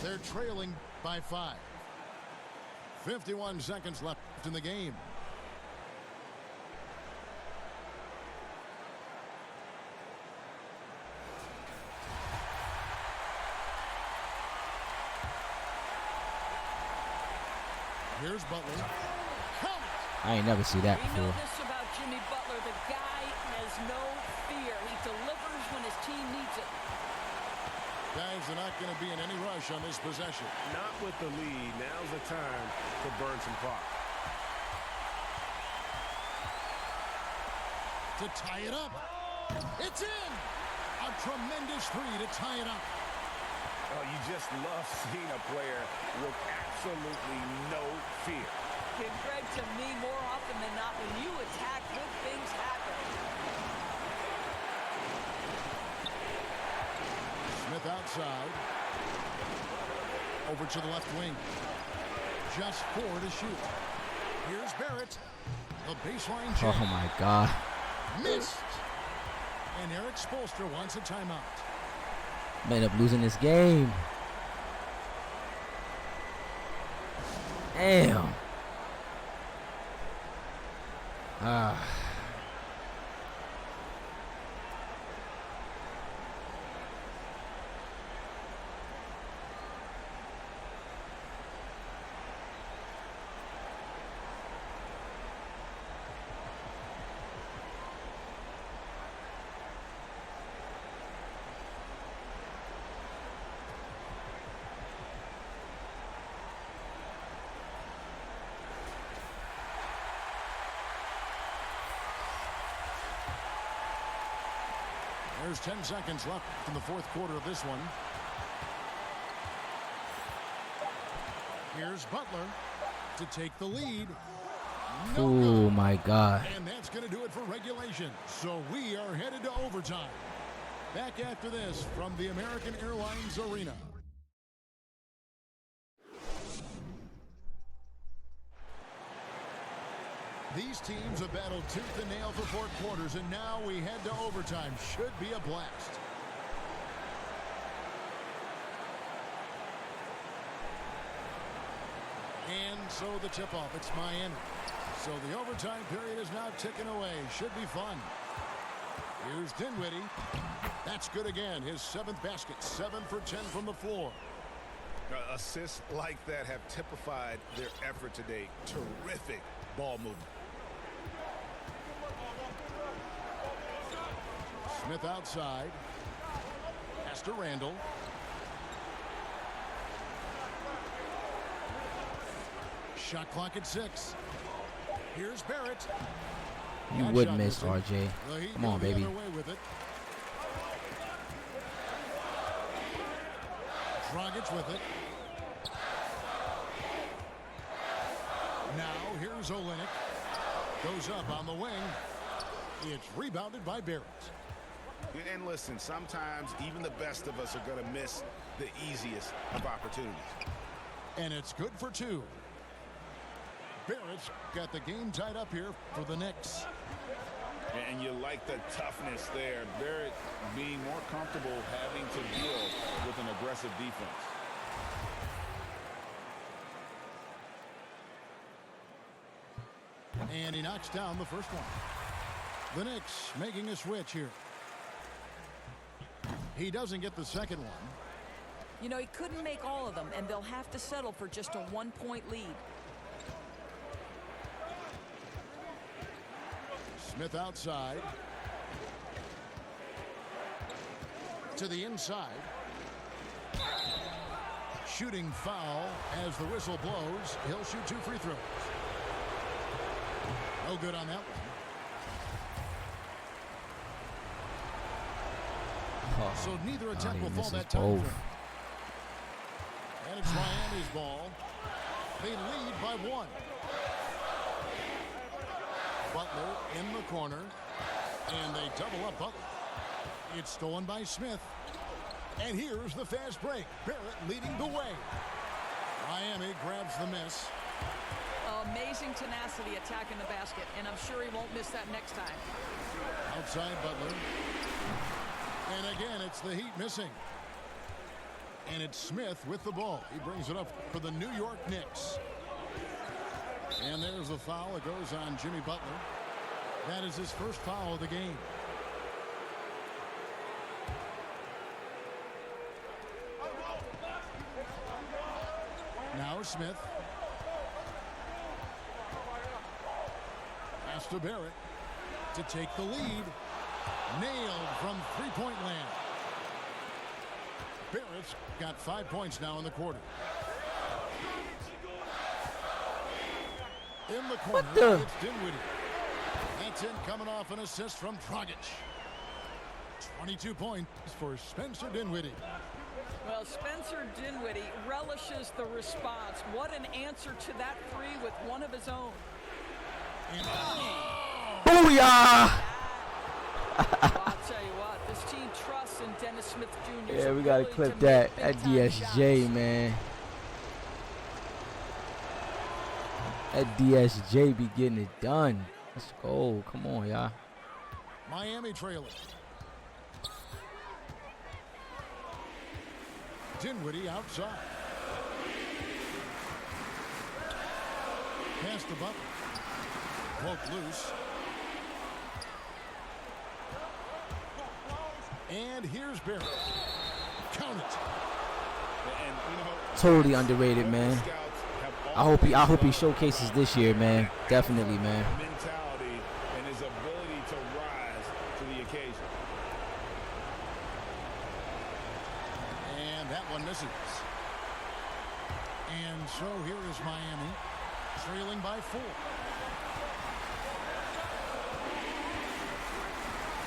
They're trailing by 5. 51 seconds left in the game. Here's Butler. Count it. I ain't never see that We know before. this about Jimmy Butler. The guy has no fear. He delivers when his team needs it. Guys are not going to be in any rush on this possession. Not with the lead. Now's the time to burn some clock. to tie it up. It's in! A tremendous three to tie it up. Oh, you just love seeing a player with absolutely no fear. And Greg, to me, more often than not, when you attack, good things happen. Smith outside. Over to the left wing. Just 4 to shoot. Here's Barrett. The baseline jump. Oh my God. Missed. And Eric Spoelstra wants a timeout. May end up losing this game. Damn. There's 10 seconds left in the fourth quarter of this one. Here's Butler to take the lead. No Oh good. my God. And that's going to do it for regulation. So we are headed to overtime. Back after this from the American Airlines Arena. These teams have battled tooth and nail for 4 quarters, and now we head to overtime. Should be a blast. And so the tip-off, it's Miami. So the overtime period is now ticking away. Should be fun. Here's Dinwiddie. That's good again. His 7th basket. 7 for 10 from the floor. Assists like that have typified their effort today. Terrific ball movement. Smith outside. Pass to Randall. Shot clock at 6. Here's Barrett. You That would shot miss, missing. RJ. The Heat Come on, go the baby. other way with it. Dragic with it. Now here's Olynyk. Goes up on the wing. It's rebounded by Barrett. And listen, sometimes even the best of us are going to miss the easiest of opportunities. And it's good for 2. Barrett's got the game tied up here for the Knicks. And you like the toughness there. Barrett being more comfortable having to deal with an aggressive defense. And he knocks down the first one. The Knicks making a switch here. He doesn't get the second one. You know, he couldn't make all of them, and they'll have to settle for just a 1-point lead. Smith outside. To the inside. Shooting foul as the whistle blows. He'll shoot 2 free throws. No good on that one. Oh, So neither God, attempt he will fall misses that time both. frame. And it's Miami's ball. They lead by 1. Butler in the corner. And they double up Butler. It's stolen by Smith. And here's the fast break. Barrett leading the way. Miami grabs the miss. Amazing tenacity attacking the basket, and I'm sure he won't miss that next time. Outside Butler. And again, it's the Heat missing. And it's Smith with the ball. He brings it up for the New York Knicks. And there's a foul. It goes on Jimmy Butler. That is his first foul of the game. Now Smith. Pass to Barrett to take the lead. Nailed from three-point land. Barrett's got 5 points now in the quarter. In the corner, it's Dinwiddie. That's That's in coming off an assist from Dragic. 22 points for Spencer Dinwiddie. Well, Spencer Dinwiddie relishes the response. What an answer to that three with one of his own. Booyah! Well, I'll tell you what, this team trusts in Dennis Smith Jr. Yeah, we gotta clip that at DSJ, man. That DSJ be getting it done. Let's go. Come on, y'all. Miami trailing. Dinwiddie outside. Pass the Butler. Poke loose. And here's Barrett. Count it. And, you know, Totally underrated, man. I hope he showcases this year, man. Definitely, man. Mentality and his ability to rise to the occasion. And that one misses. And so here is Miami, trailing by 4.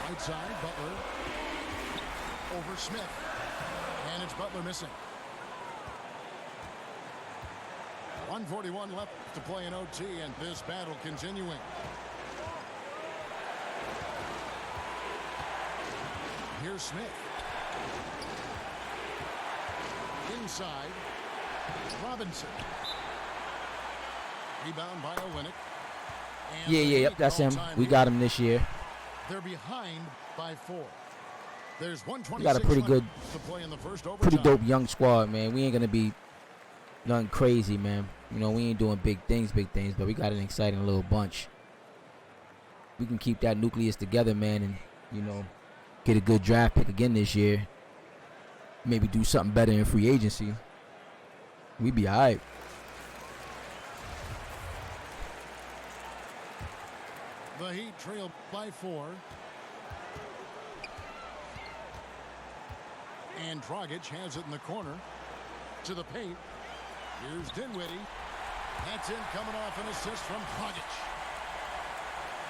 Right side, Butler. Over Smith. And it's Butler missing. 1:41 left to play in OT, and this battle continuing. Here's Smith. Inside, Robinson. Rebound by Olynyk. Yeah, yep, that's him. We got him this year. They're behind by 4. There's 126 We got a pretty good, to play in the first overtime. pretty dope young squad, man. We ain't gonna be nothing crazy, man. You know, we ain't doing big things, but we got an exciting little bunch. We can keep that nucleus together, man, and, you know, get a good draft pick again this year. Maybe do something better in free agency. We be all right. The Heat trail by 4. And Dragic has it in the corner to the paint. Here's Dinwiddie. That's in coming off an assist from Dragic.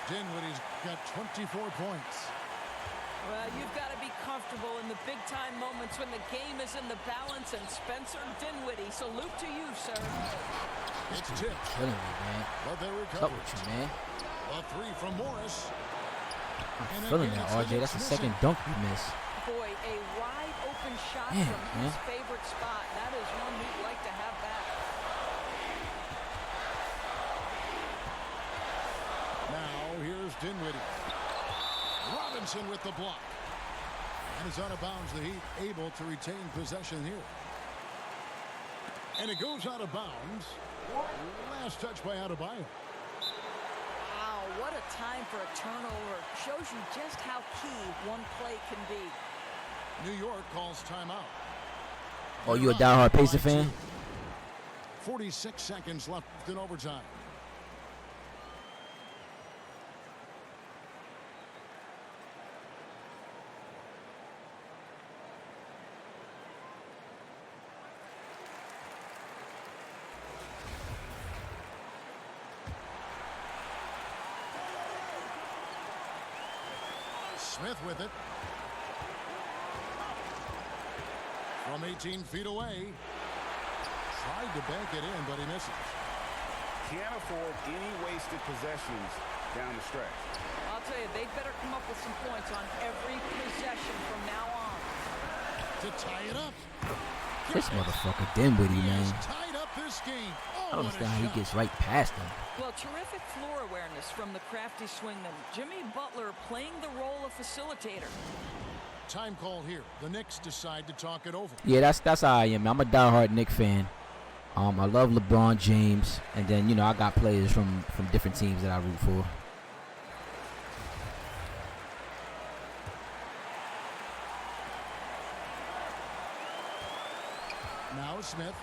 Dinwiddie's got 24 points. Well, you've got to be comfortable in the big-time moments when the game is in the balance, and Spencer Dinwiddie, salute to you, sir. It's tipped. Killing me, man. But they What's recover. up with you, man? A 3 from Morris. I'm feeling that, RJ. That's the second dunk we missed. Boy, a wide-open shot Man, from his favorite spot. That is one we'd like to have back. Now here's Dinwiddie. Robinson with the block. And it's out of bounds. The Heat able to retain possession here. And it goes out of bounds. Last touch by Adebayo. Wow, what a time for a turnover. Shows you just how key one play can be. New York calls timeout. Oh, you a diehard Pacer fan? 46 seconds left in overtime. Smith with it. From 18 feet away. Tried to bank it in, but he misses. Can't afford any wasted possessions down the stretch. I'll tell you, they better come up with some points on every possession from now on. To tie it up. This motherfucker Dinwiddie, He has man. tied up this game. I don't understand how he gets right past him. Well, terrific floor awareness from the crafty swingman. Jimmy Butler playing the role of facilitator. Time call here. The Knicks decide to talk it over. Yeah, that's how I am. I'm a diehard Knicks fan. I love LeBron James, and then, you know, I got players from different teams that I root for. Now Smith.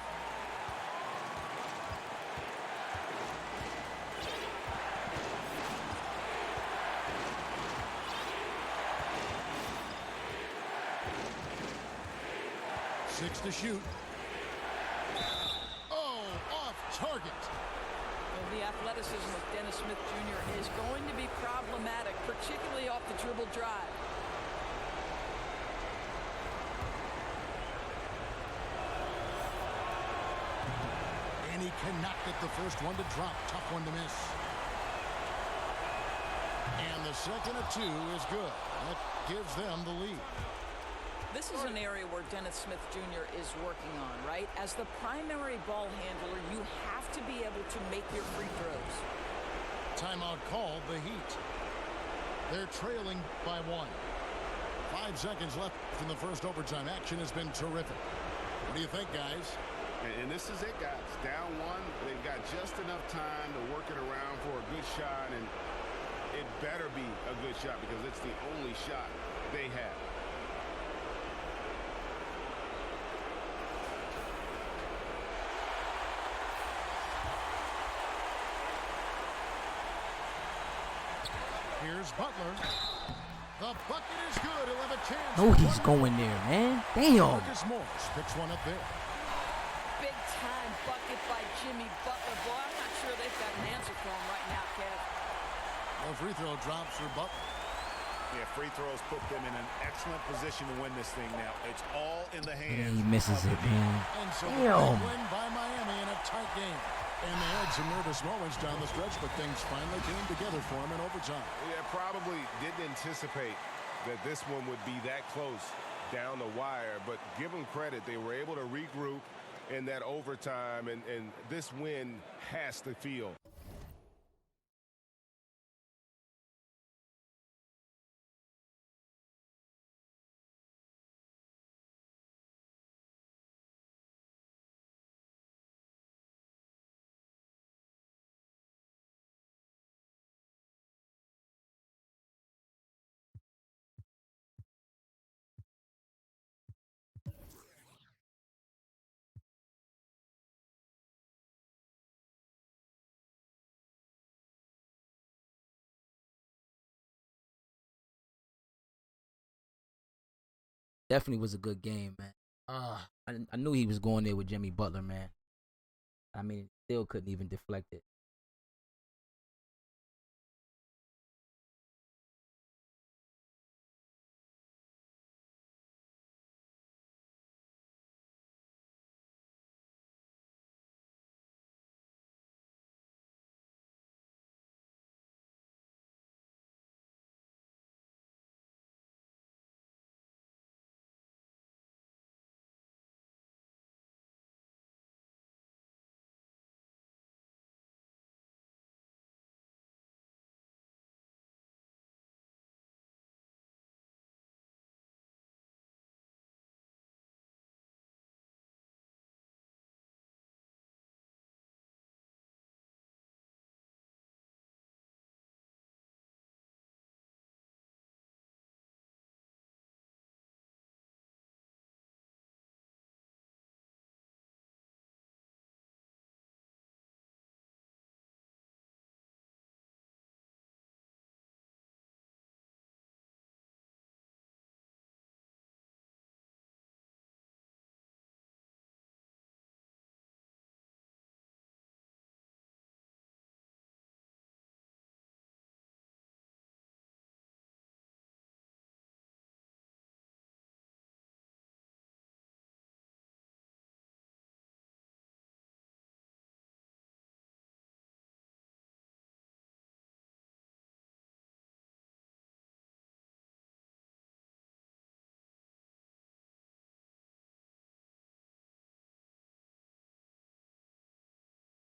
Six to shoot. Oh, off target. The athleticism of Dennis Smith Jr. is going to be problematic, particularly off the dribble drive. And he cannot get the first one to drop. Tough one to miss. And the second of two is good. That gives them the lead. This is an area where Dennis Smith Jr. is working on, right? As the primary ball handler, you have to be able to make your free throws. Timeout called, the Heat. They're trailing by 1. 5 seconds left in the first overtime. Action has been terrific. What do you think, guys? And this is it, guys. Down 1, they've got just enough time to work it around for a good shot, and it better be a good shot because it's the only shot they have. Here's Butler. The bucket is good. He'll have a chance. Oh, he's going there, man. Damn. Marcus Morris picks one up there. Big time bucket by Jimmy Butler. Boy, I'm not sure they've got an answer for him right now, Kev. No free throw drops for Butler. Yeah, free throws put them in an excellent position to win this thing now. It's all in the hands. He misses it, man. And so Damn. win by Miami in a tight game. And they had some nervous moments down the stretch, but things finally came together for him in overtime. Yeah, probably didn't anticipate that this one would be that close down the wire, but give them credit. They were able to regroup in that overtime, and this win has to feel. Definitely was a good game, man. I knew he was going there with Jimmy Butler, man. I mean, still couldn't even deflect it.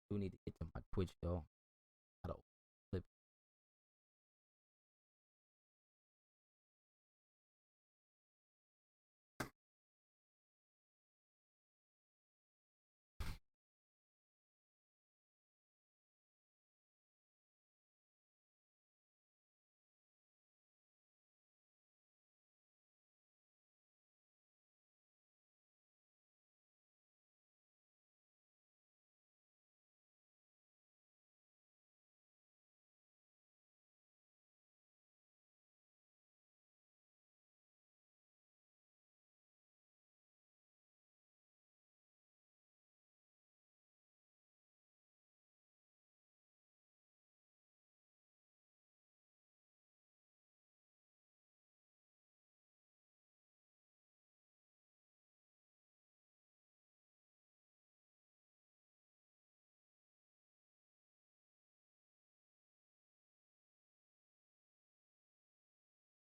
Do need to get to my Twitch though.